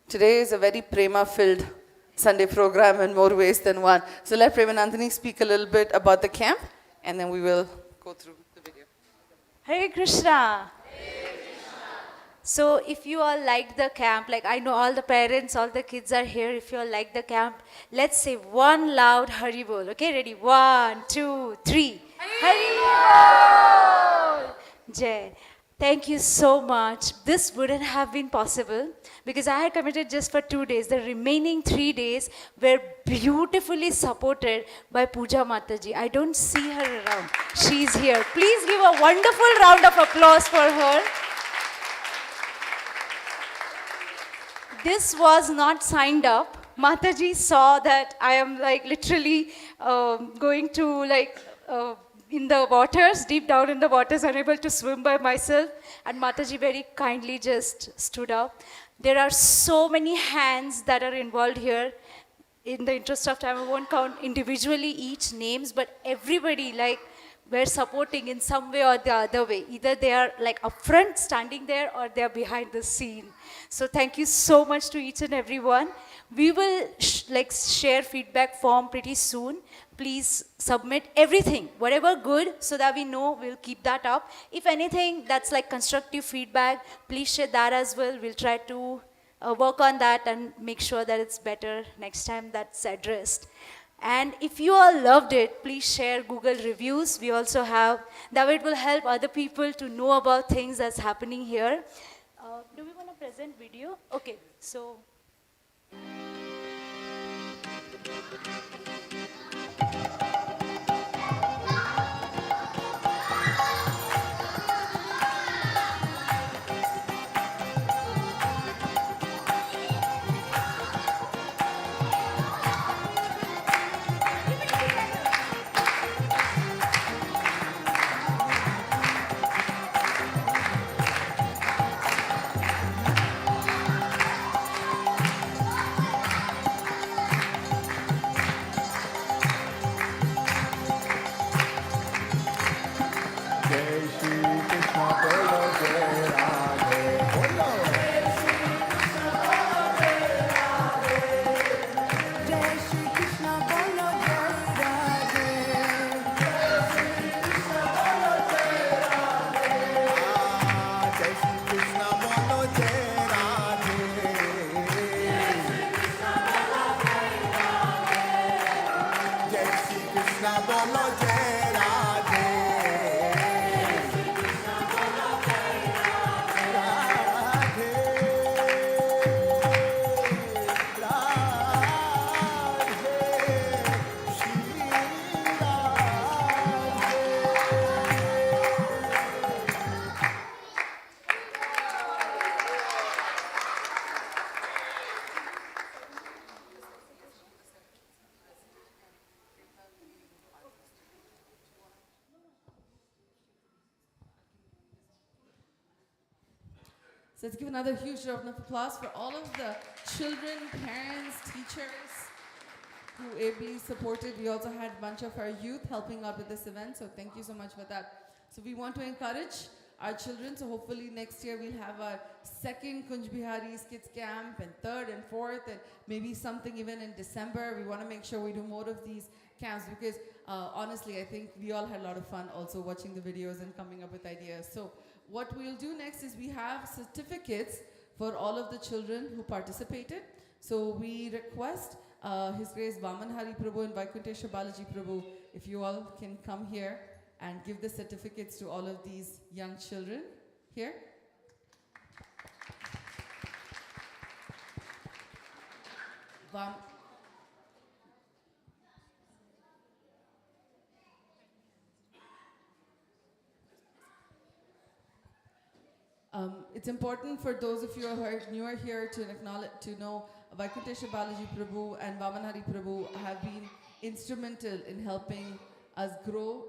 Speaker 1: Today is a very Prema-filled Sunday program in more ways than one. So let Prema Nandini speak a little bit about the camp, and then we will go through the video.
Speaker 3: Hare Krishna. So if you all liked the camp, like I know all the parents, all the kids are here. If you all like the camp, let's say one loud Hari Bol. Okay, ready? 1, 2, 3. Hari Bol! Jai. Thank you so much. This wouldn't have been possible because I had committed just for 2 days. The remaining 3 days were beautifully supported by Pooja Mataji. I don't see her around. She's here. Please give a wonderful round of applause for her. This was not signed up. Mataji saw that I am like literally going to like in the waters, deep down in the waters, unable to swim by myself. And Mataji very kindly just stood up. There are so many hands that are involved here. In the interest of time, I won't count individually each names, but everybody like we're supporting in some way or the other way. Either they are like up front standing there or they are behind the scene. So thank you so much to each and every one. We will share feedback form pretty soon. Please submit everything, whatever good, so that we know we'll keep that up. If anything that's like constructive feedback, please share that as well. We'll try to work on that and make sure that it's better next time that's addressed. And if you all loved it, please share Google reviews. We also have, that it will help other people to know about things that's happening here. Do we want to present video? Okay, so.
Speaker 1: So let's give another huge round of applause for all of the children, parents, teachers who ably supported. We also had a bunch of our youth helping out with this event, so thank you so much for that. So we want to encourage our children, so hopefully next year we'll have our second Kunj Bihari's Kids Camp, and third and fourth, and maybe something even in December. We want to make sure we do more of these camps because honestly, I think we all had a lot of fun also watching the videos and coming up with ideas. So what we'll do next is we have certificates for all of the children who participated. So we request His Grace Vaman Hari Prabhu and Vaikuntesha Balaji Prabhu, if you all can come here and give the certificates to all of these young children here. It's important for those of you who are newer here to acknowledge, to know Vaikunthesha Balaji Prabhu and Vamanhari Prabhu have been instrumental in helping us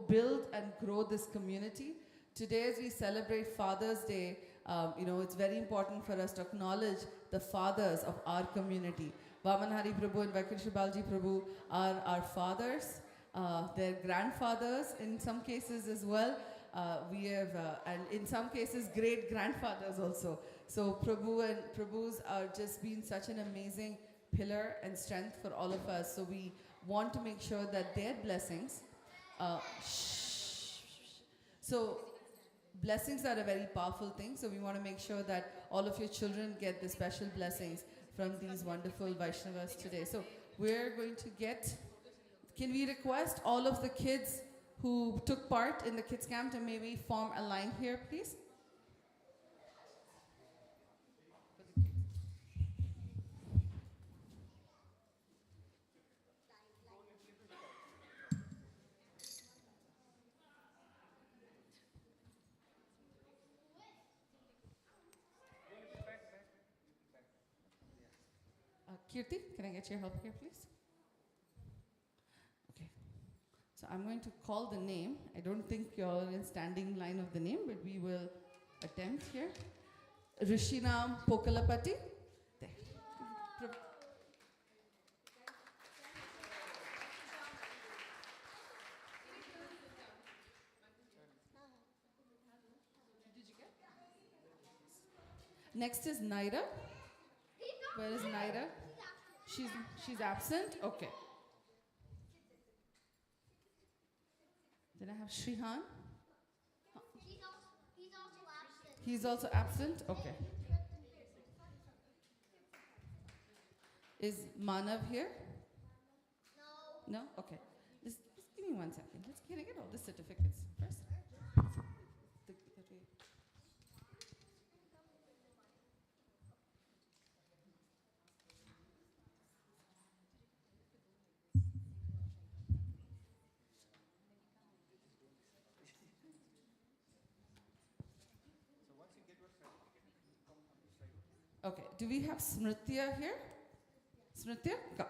Speaker 1: build and grow this community. Today, as we celebrate Father's Day, it's very important for us to acknowledge the fathers of our community. Vamanhari Prabhu and Vaikunthesha Balaji Prabhu are our fathers, their grandfathers in some cases as well. We have, and in some cases, great grandfathers also. So Prabhu and Prabhus are just been such an amazing pillar and strength for all of us. So we want to make sure that their blessings, so blessings are a very powerful thing. So we want to make sure that all of your children get the special blessings from these wonderful Vaishnavas today. So we're going to can we request all of the kids who took part in the kids camp to maybe form a line here, please? Kirti, can I get your help here, please? Okay. So I'm going to call the name. I don't think you're in standing line of the name, but we will attempt here. Rishinam Pokalapati. There. Next is Naira. Where is Naira? She's absent? Okay. Then I have Shrihan. He's also absent? Okay. Is Manav here? No? Okay. Just give me 1 second. Can I get all the certificates first? Okay, do we have Smritya here? Smritya, go.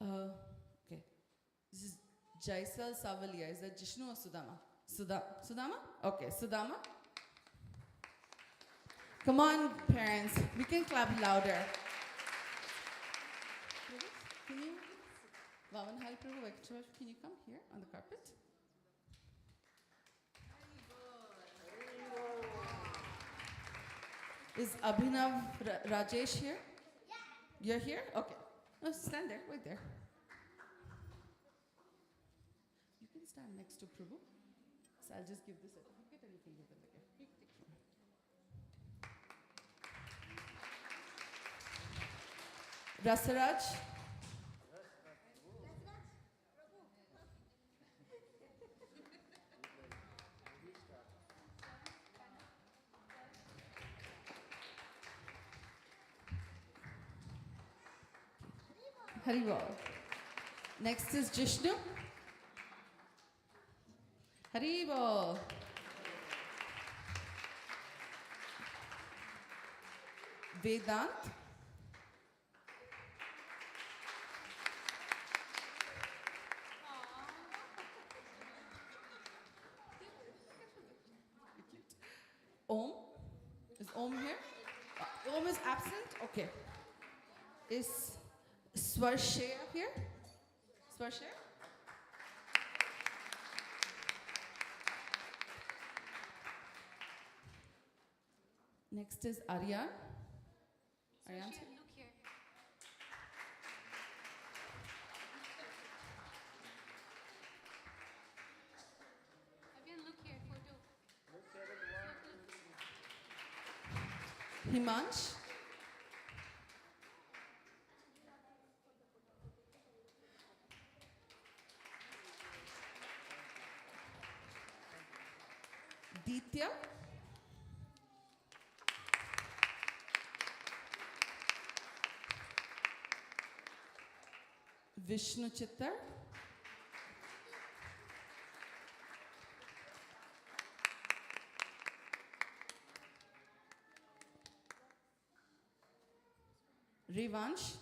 Speaker 1: Okay, this is Jaisal Savalia. Is that Jishnu or Sudama? Sudama? Okay, Sudama. Come on, parents. We can clap louder. Can you, Vamanhari Prabhu, can you come here on the carpet? Is Abhinav Rajesh here? You're here? Okay. No, stand there, right there. You can stand next to Prabhu. So I'll just give the certificate and you can give them the gift. You can take from here. Rasaraj. Haribol. Next is Jishnu. Haribol. Vedant. Om. Is Om here? Om is absent? Okay. Is Swarshaya here? Swarshaya? Next is Aryan. Aryan,
Speaker 3: look here. Aryan, look here, photo.
Speaker 1: Himansh. Ditya. Vishnu Chittar. Revansh.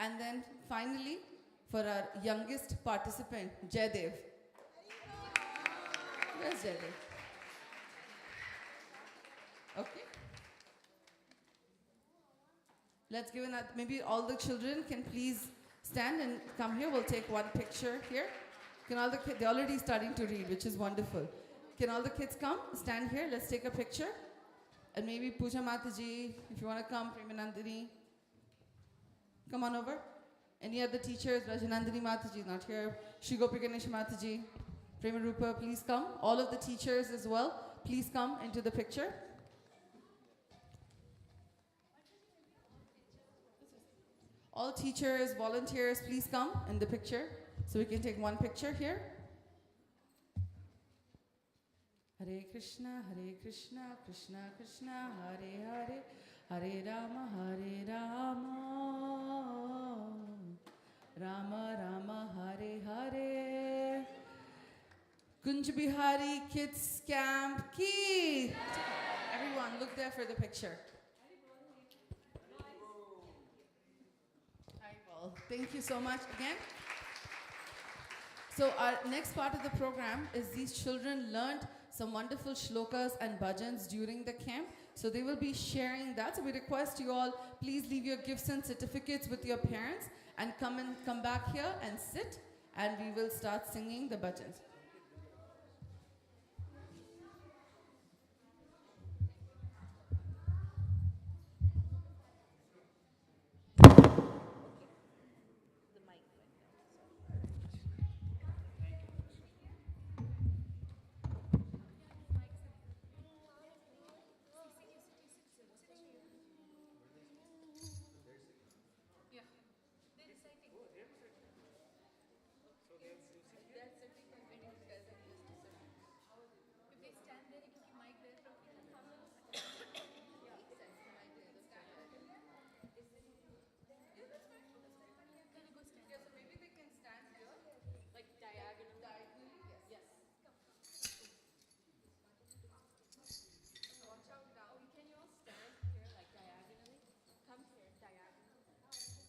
Speaker 1: And then finally, for our youngest participant, Jaydev. Where's Jaydev? Okay. Let's give another, maybe all the children can please stand and come here. We'll take one picture here. Can all the kids, they're already starting to read, which is wonderful. Can all the kids come, stand here, let's take a picture. And maybe Pooja Mataji, if you want to come, Premanandini. Come on over. Any other teachers? Rajanandini Mataji is not here. Shri Gopi Ganesh Mataji. Premarupa, please come. All of the teachers as well, please come into the picture. All teachers, volunteers, please come in the picture so we can take one picture here. Hare Krishna, Krishna Krishna, Hare Hare, Hare Rama, Rama Rama, Hare Hare. Kunj Bihari Kids Camp Ki. Everyone, look there for the picture. Thank you so much again. So our next part of the program is these children learned some wonderful shlokas and bhajans during the camp. So they will be sharing that. So we request you all, please leave your gifts and certificates with your parents and come back here and sit, and we will start singing the bhajans.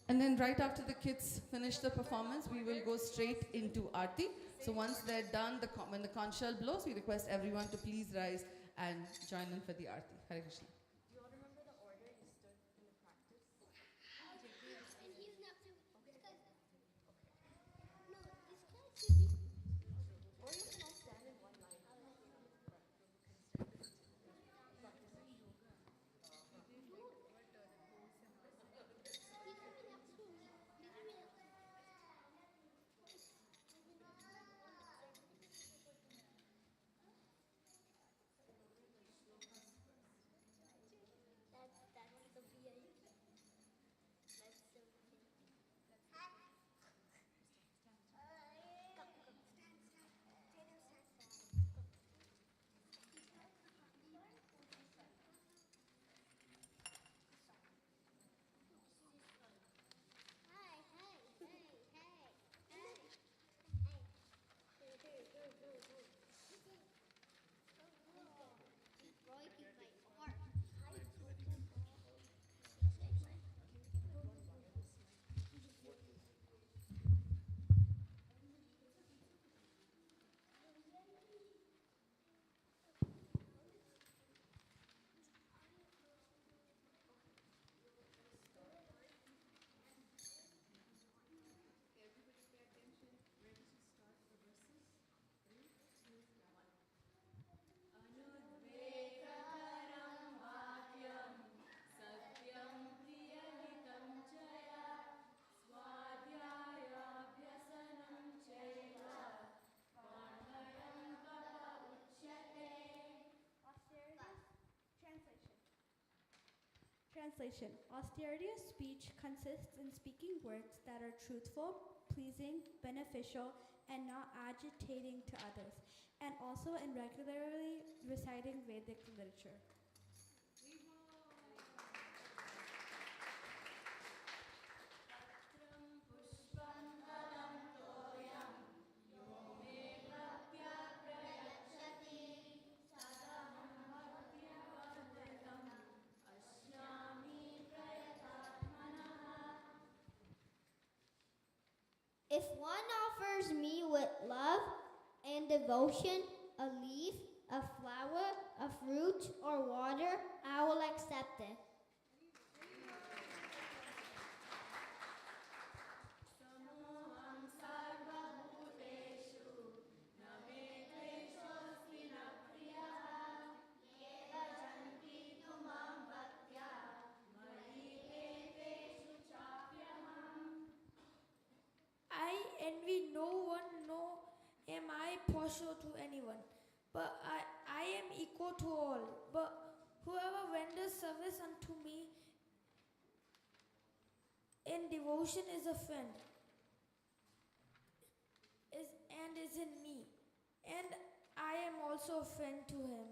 Speaker 1: And then right after the kids finish the performance, we will go straight into Aarti. So once they're done, when the conch shell blows, we request everyone to please rise and join in for the Aarti. Hare Krishna.
Speaker 4: Do you all remember the order you stood in the practice?
Speaker 5: And he's not too. No, this guy should be.
Speaker 4: Or you can all stand in one line.
Speaker 5: That's the VIP. That's so cute.
Speaker 6: Translation. Austerity of speech consists in speaking words that are truthful, pleasing, beneficial, and not agitating to others, and also in regularly reciting Vedic literature.
Speaker 5: If one offers me with love and devotion a leaf, a flower, a fruit, or water, I will accept it.
Speaker 6: I envy no one, nor am I partial to anyone, but I am equal to all. But whoever renders service unto me in devotion is a friend, and is in me, and I am also a friend to him.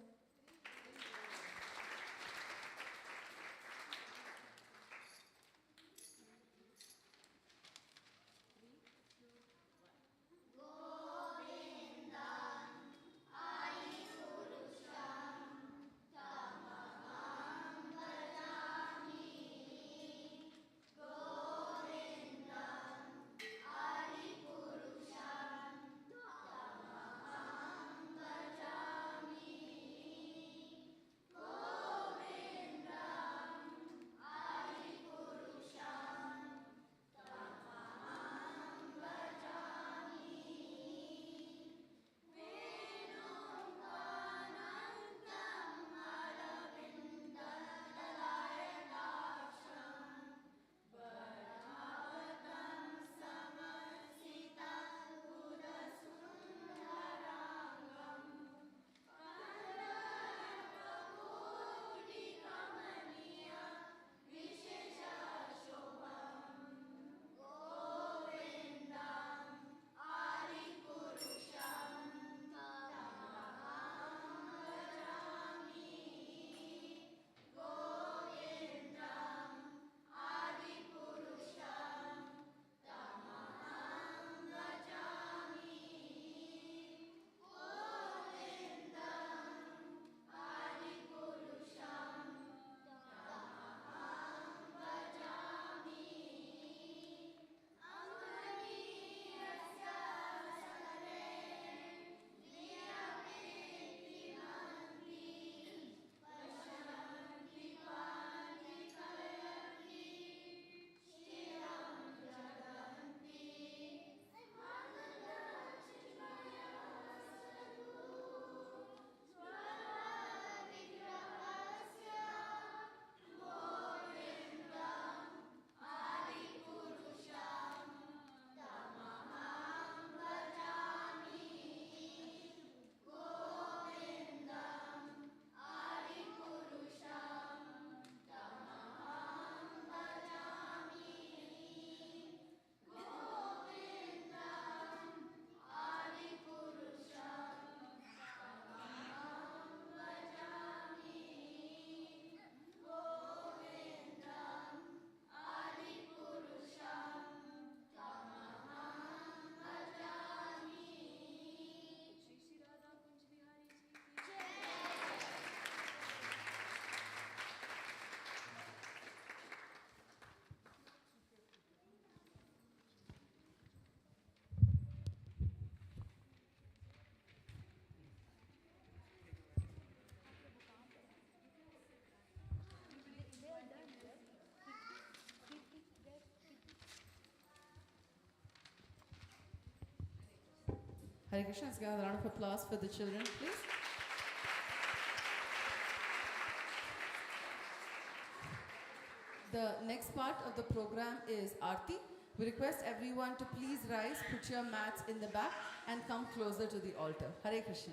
Speaker 1: Hare Krishna. Let's give a round of applause for the children, please. The next part of the program is Aarti. We request everyone to please rise, put your mats in the back, and come closer to the altar. Hare Krishna.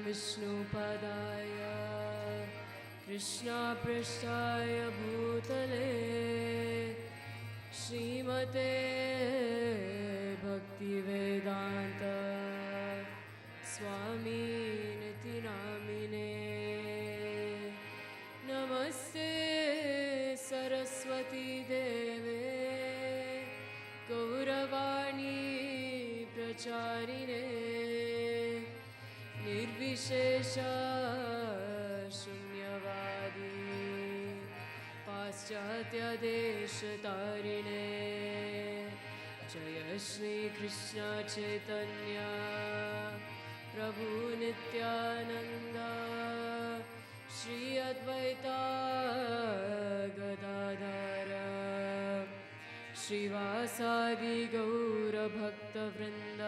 Speaker 7: विष्णुपदाय कृष्णपृष्ठाय भूतले श्रीमते भक्तिवेदान्त स्वामीनिति नामिने नमस्ते सरस्वती देवे गौरवाणी प्रचारिणे निर्विशेष शून्यवादी पाश्चात्यदेशतारिणे जय श्री कृष्ण चैतन्य प्रभु नित्यानंद श्री अद्वैता गदाधर श्रीवासादि गौरभक्तवृंद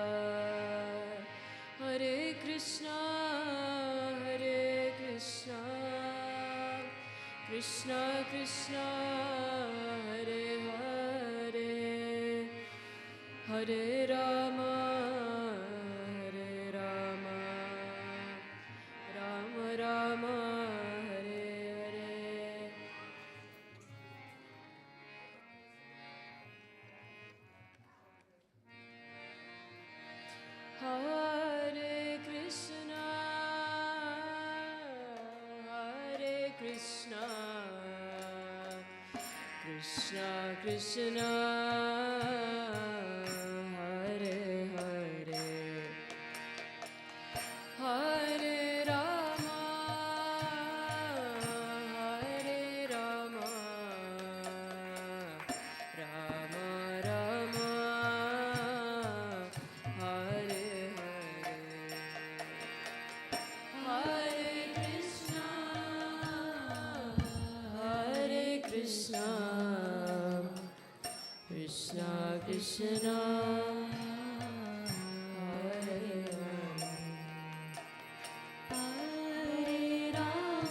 Speaker 7: हरे कृष्णा कृष्णा कृष्णा हरे हरे हरे राम राम राम हरे हरे हरे कृष्णा कृष्णा कृष्णा हरे हरे हरे राम राम राम हरे हरे हरे कृष्णा कृष्णा कृष्णा हरे हरे राम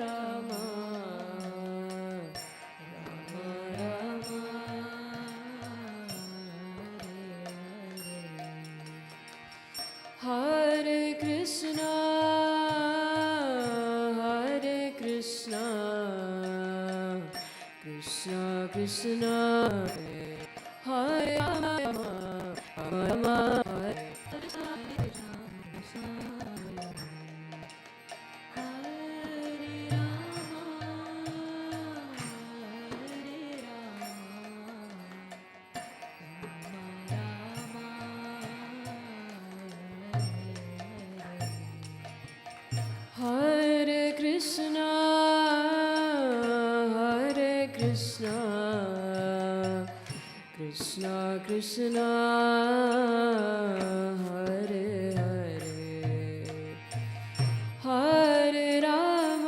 Speaker 7: राम राम हरे कृष्णा कृष्णा कृष्णा हरे Ram Ram Hare Hare Krishna Krishna Krishna Hare Hare Hare Ram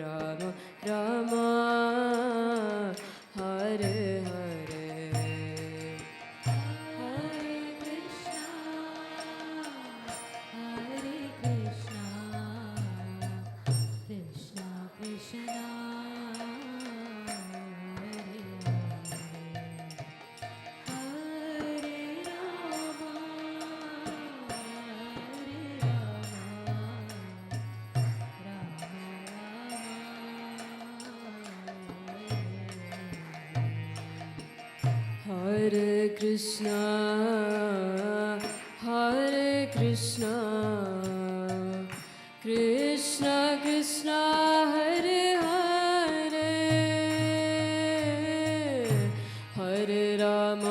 Speaker 7: Ram Ram Hare Hare Hare Krishna Krishna Krishna Hare Hare Hare Ram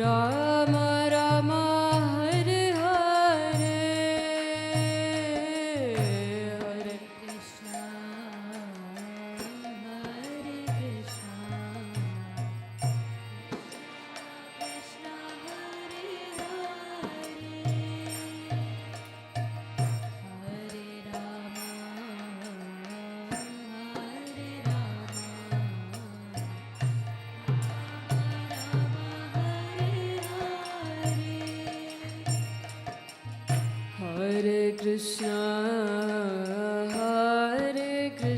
Speaker 7: Ram Ram Hare Hare Hare Krishna Hare Krishna, Hare Krishna.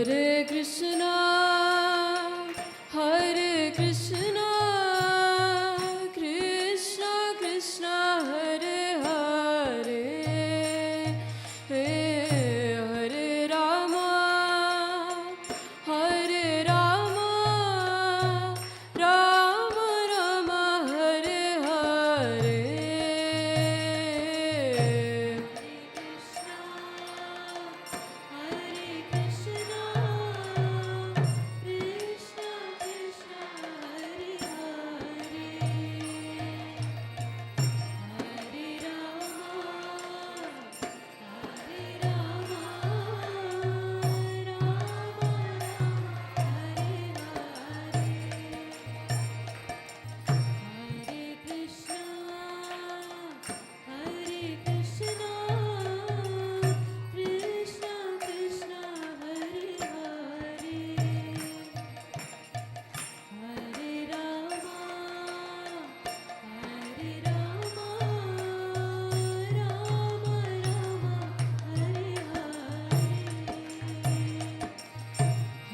Speaker 7: Hare Krishna, Hare Krishna, Krishna Krishna, Hare Hare, Hare Rama, Hare Rama, Rama Rama, Hare Hare.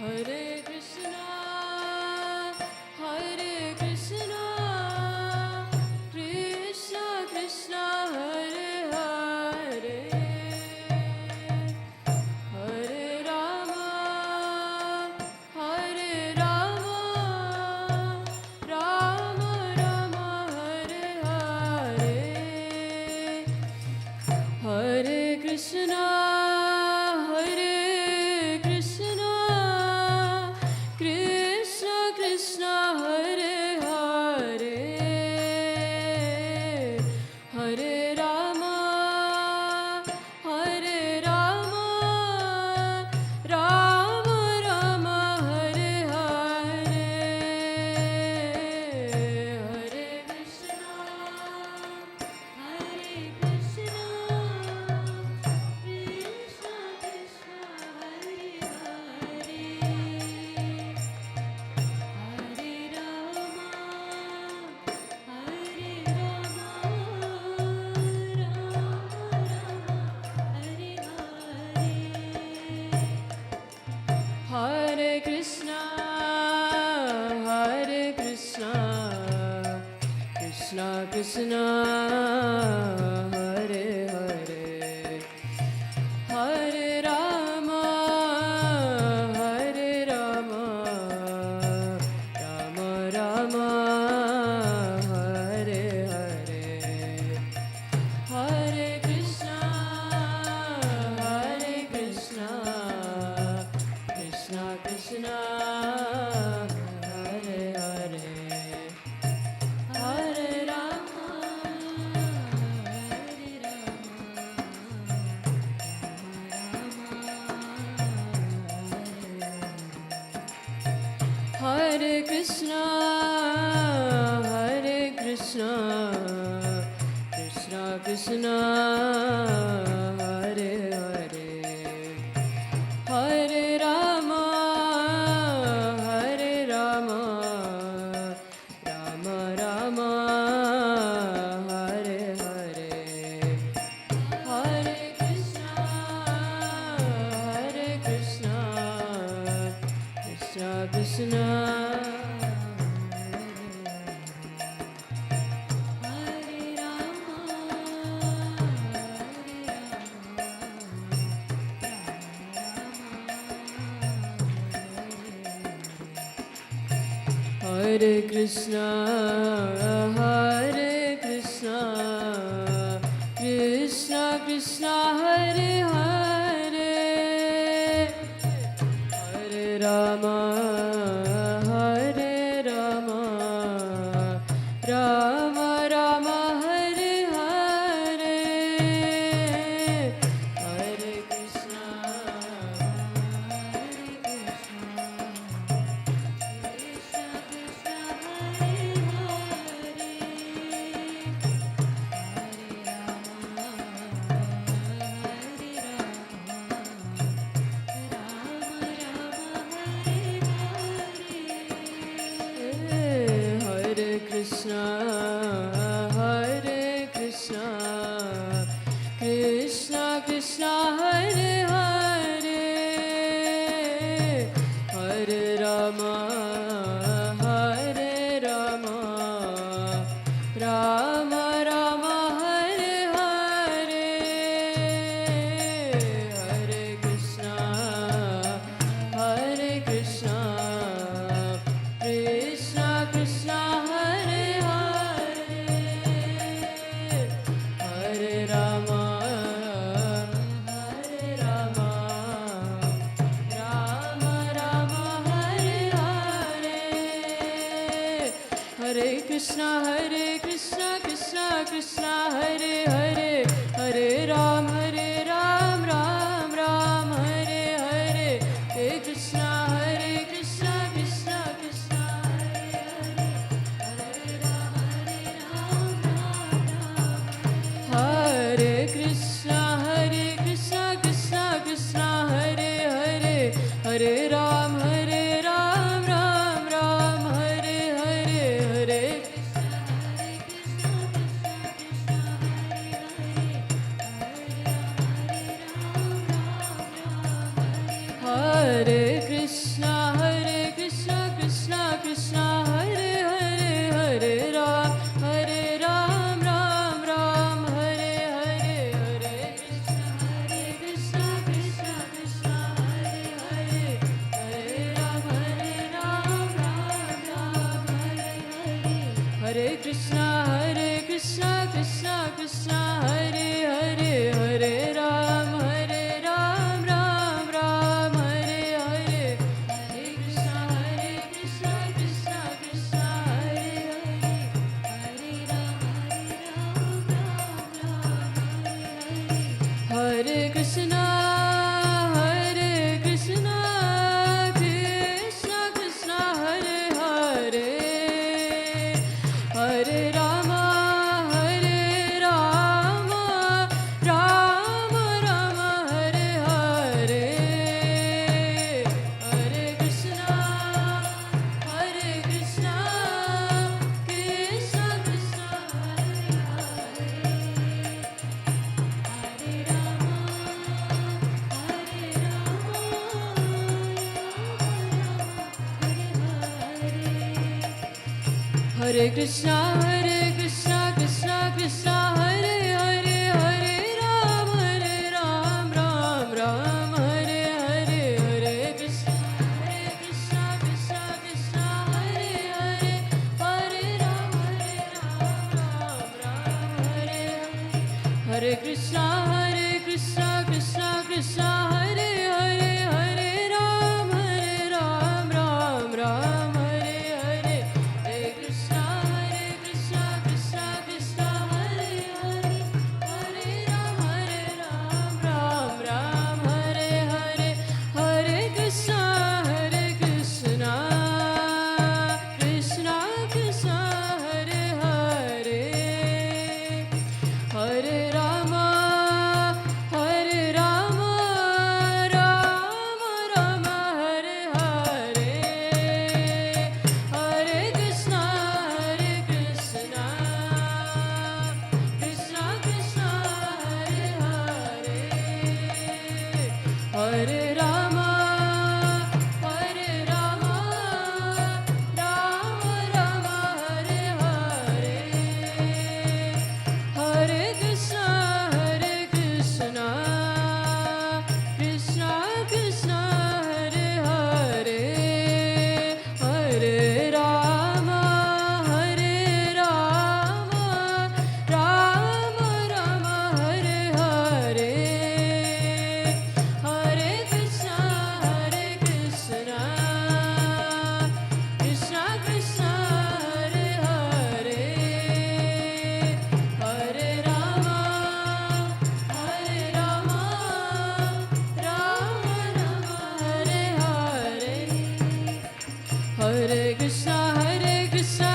Speaker 7: Hare Krishna, Hare Krishna, Krishna Krishna, Hare Hare, Hare Rama, Hare Rama, Rama Rama, Hare Hare, Hare Krishna, Hare Krishna, Krishna Krishna, Hare Hare, Hare Rama, Hare Rama, Rama Rama, Hare Hare, Hare Krishna, Hare Krishna, Krishna Krishna, Hare Hare, Hare Rama, Hare Rama, Hare Krishna, Hare Krishna, Krishna Krishna, Hare Hare, Hare Rama, Hare Rama, Rama Rama, Hare Hare, Hare Krishna, Hare Krishna, Krishna Krishna, Hare Hare, Hare Rama, Hare Rama, Hare Krishna, Hare Krishna, Krishna Krishna, Hare Hare, Hare Rama, Hare Rama, Rama Rama, Hare Hare, Hare Krishna, Hare Krishna, Krishna Krishna, Hare Rama, Hare Krishna, Hare Krishna, Krishna Krishna, Hare Hare, Hare Rama, Hare Rama, Rama Rama, Hare Hare, Hare Krishna, Hare Krishna, Krishna Krishna, Hare Hare, Hare Rama, Hare Rama, Rama Hare Rama Rama Rama Hare Hare Hare Krishna Krishna Krishna Hare Hare Hare Rama Rama Rama Hare Hare Hare Krishna Krishna Krishna Hare Hare Hare Ram Ram Ram Hare Hare Hare Krishna Krishna Krishna Hare Hare Hare Ram Ram Hare Krishna Krishna Krishna Hare Hare Hare Ram Ram Hare Hare Hare Hare Krishna Krishna Krishna Hare Hare Hare Ram Ram Hare Hare Hare Krishna Krishna Hare Hare Hare Ram Ram Hare Hare Krishna Krishna Hare Hare Hare Ram Ram Hare Hare Hare Krishna Krishna Hare Hare Hare Krishna Krishna Hare Hare Hare Rama Rama Hare Hare Hare Krishna Krishna Krishna Hare Hare Krishna Krishna Krishna Hare Hare Hare Ram Ram Hare Hare Hare Krishna Krishna Hare Hare Hare Ram Hare Hare Krishna Krishna Hare Hare Hare Ram Ram Hare Hare Hare Krishna Krishna Hare Hare Hare Ram Ram Hare Hare Hare Krishna Krishna Hare Hare Hare Rama Rama Hare Hare Hare Krishna Krishna Hare Hare Hare Rama Rama Hare Hare Hare Krishna Krishna Hare Hare Hare Rama Rama Hare Hare Hare Krishna Krishna Hare Hare Hare Rama Hare Hare Hare Krishna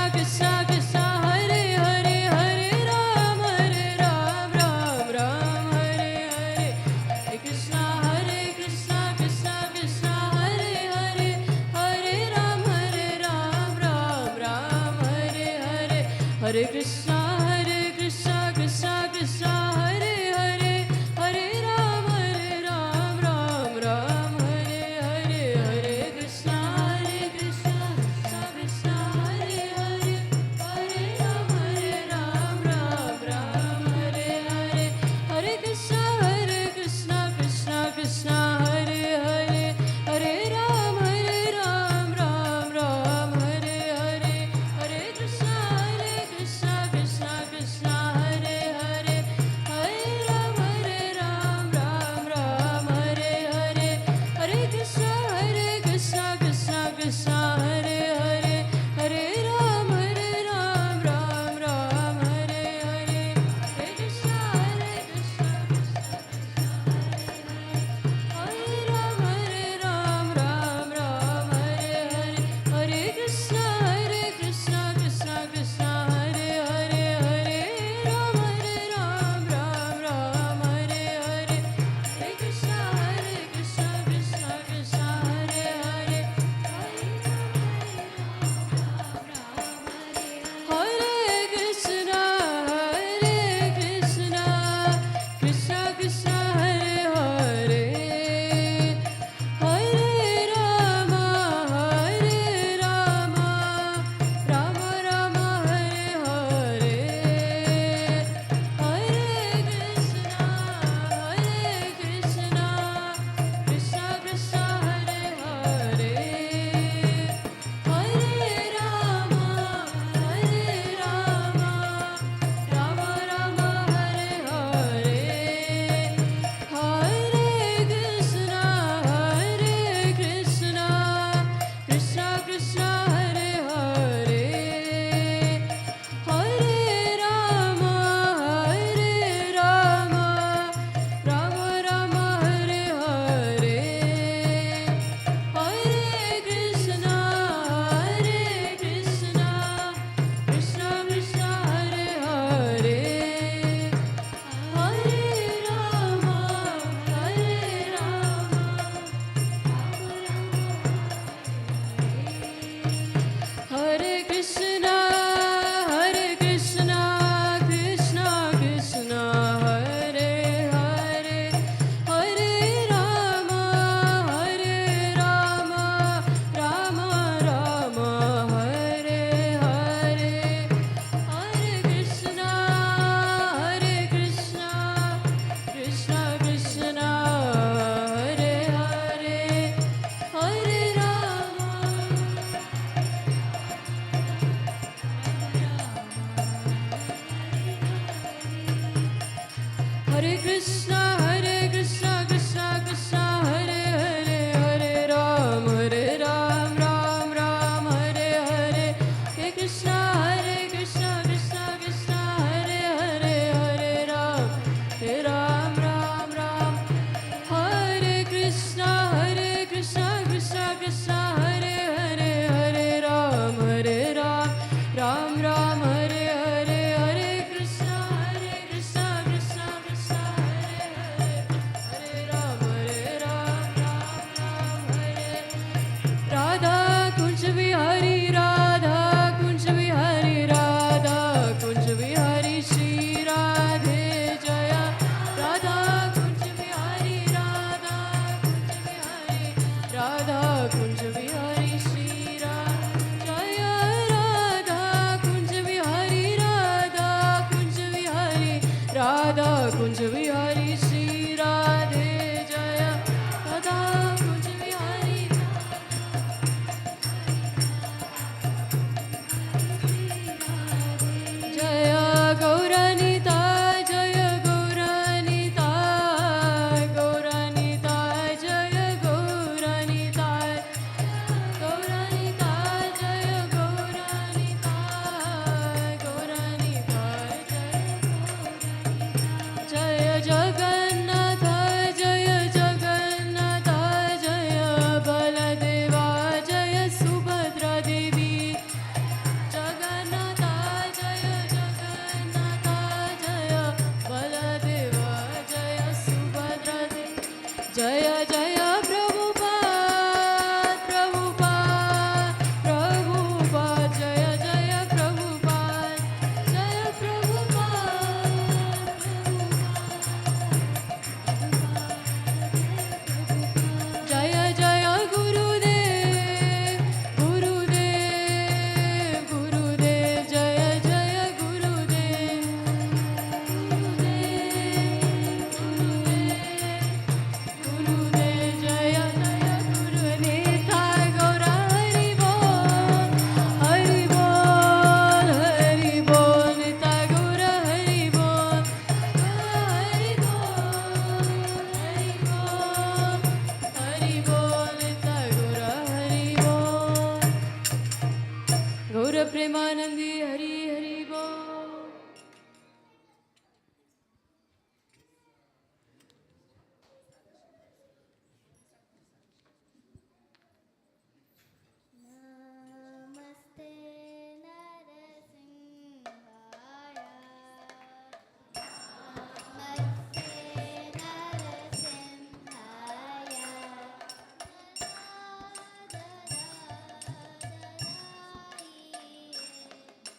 Speaker 7: Krishna Hare Hare Hare Ram Ram Hare Hare Hare Krishna Krishna Hare Hare Hare Ram Hare Hare Hare Krishna Krishna Hare Hare Hare Ram Ram Hare Hare Hare Krishna Hare Krishna Krishna Krishna Hare Hare Hare Ram Ram Ram Hare Hare Hare Krishna Krishna Krishna Hare Hare Hare Ram Ram Ram Hare Krishna Krishna Krishna Hare Hare Hare Ram Ram Ram Hare Hare Hare Krishna Krishna Krishna Hare Hare Hare Ram Ram Hare Radha Kunj Vihari Radha Kunj Vihari Radha Kunj Vihari Shri Radhe Jaya Radha Kunj Vihari Radha Kunj Vihari Shri Radhe Jaya Radha Kunj Vihari Radha Kunj Vihari Radha Kunj Vihari Shri Radhe Jaya Radha Kunj Vihari Jaya Gauranita Jaya Gauranita Gauranita Jaya Gauranita Gauranita Jaya Gauranita Gauranita Jaya Jagannatha Jaya Jagannatha Jaya Baladeva Jaya Subhadra Devi Jagannatha Jaya Jagannatha Jaya Baladeva Jaya Subhadra Devi Jaya Jaya Prabhupada Prabhupada Prabhupada Jaya Jaya Prabhupada Jaya Prabhupada Jaya Jaya Gurudev Gurudev Gurudev Jaya Jaya Gurudev Gurudev Jaya Jaya Gurunitha Gaura Hari Bol Hari Bol Hari Bol Nitha Gaura Hari Bol Hari Bol Hari Bol Hari Bol Nitha Gaura Hari Bol Gaura Premanandi Hari Hari Bol
Speaker 5: Namaste Narasimhaya. Namaste Narasimhaya. Da da da da da da.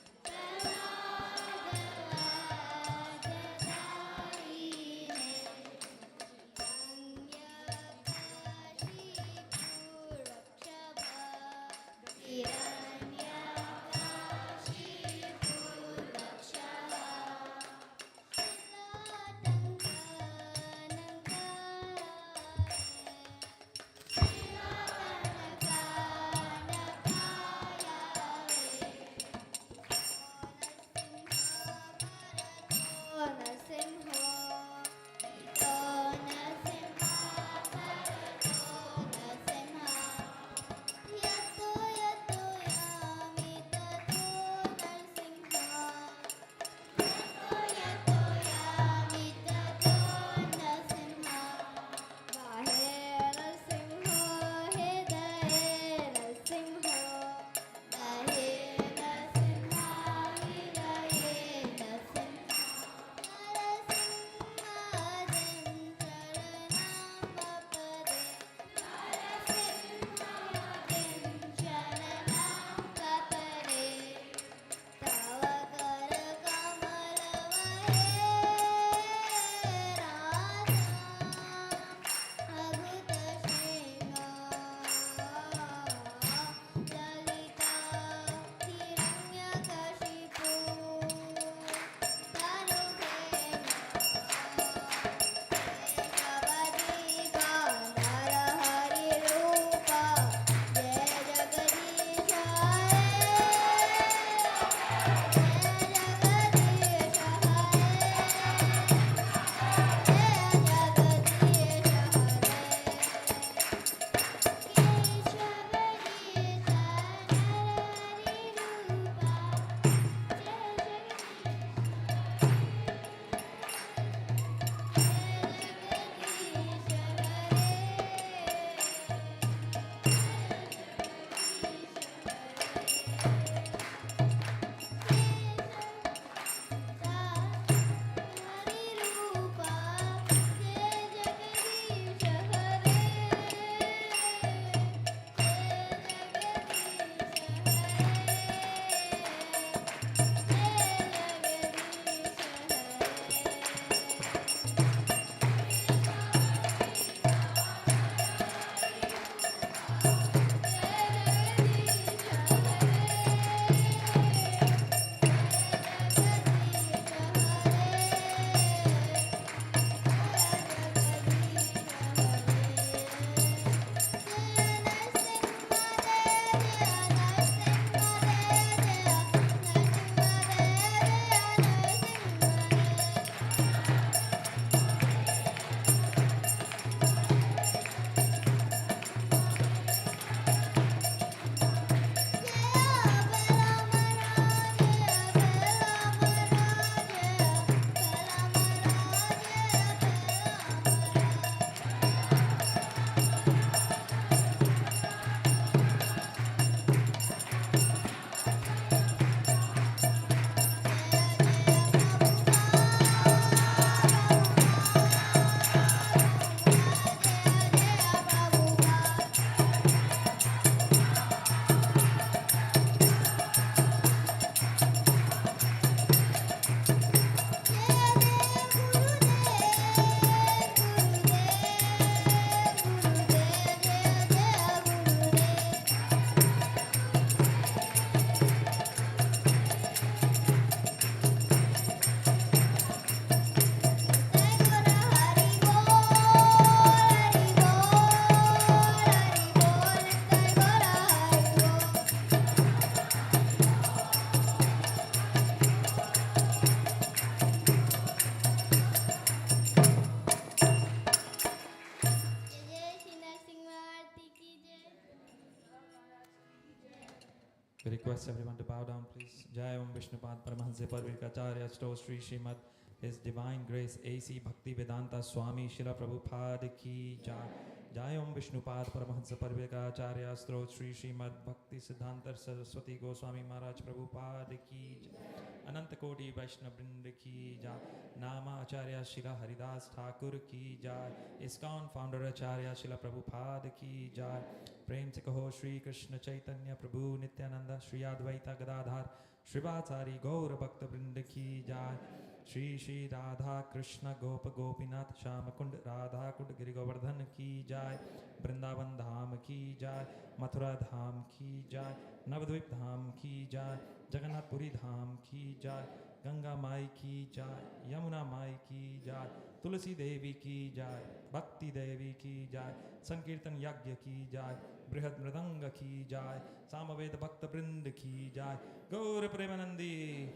Speaker 8: We request everyone to bow down, please. Jai Om Vishnupad Paramahansa Parvikacharya Sto Sri Srimad His Divine Grace A.C. Bhakti Vedanta Swami Shila Prabhupada Ki Jai. Jai Om Vishnupad Paramahansa Parvikacharya Sto Sri Srimad Bhakti Siddhanta Saraswati Goswami Maharaj Prabhupada Ki Jai. Ananta Koti Vaishnava Vrinda Ki Jai. Nama Acharya Shila Haridas Thakur Ki Jai. ISKCON Founder Acharya Shila Prabhupada Ki Jai. प्रेम से कहो श्री कृष्ण चैतन्य प्रभु नित्यानंद श्री अद्वैता गदाधर श्रीवाचारी गौर भक्त वृंद की जाय. श्री श्री राधा कृष्ण गोप गोपीनाथ श्याम कुंड राधा कुंड गिरि गोवर्धन की जाय. वृंदावन धाम की जाय. मथुरा धाम की जाय. नवद्वीप धाम की जाय. जगन्नाथपुरी धाम की जाय. गंगा माई की जाय. यमुना माई की जाय. तुलसी देवी की जाय. भक्ति देवी की जाय. संकीर्तन यज्ञ की जाय. बृहद मृदंग की जाय. सामवेद भक्त वृंद की जाय. गौर Premanandi.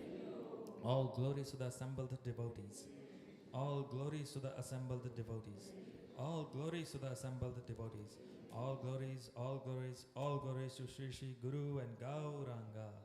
Speaker 8: All glories to the assembled devotees. All glories to the assembled devotees. All glories to the assembled devotees. All glories, all glories, all glories to Shri Shri Guru and Gauranga.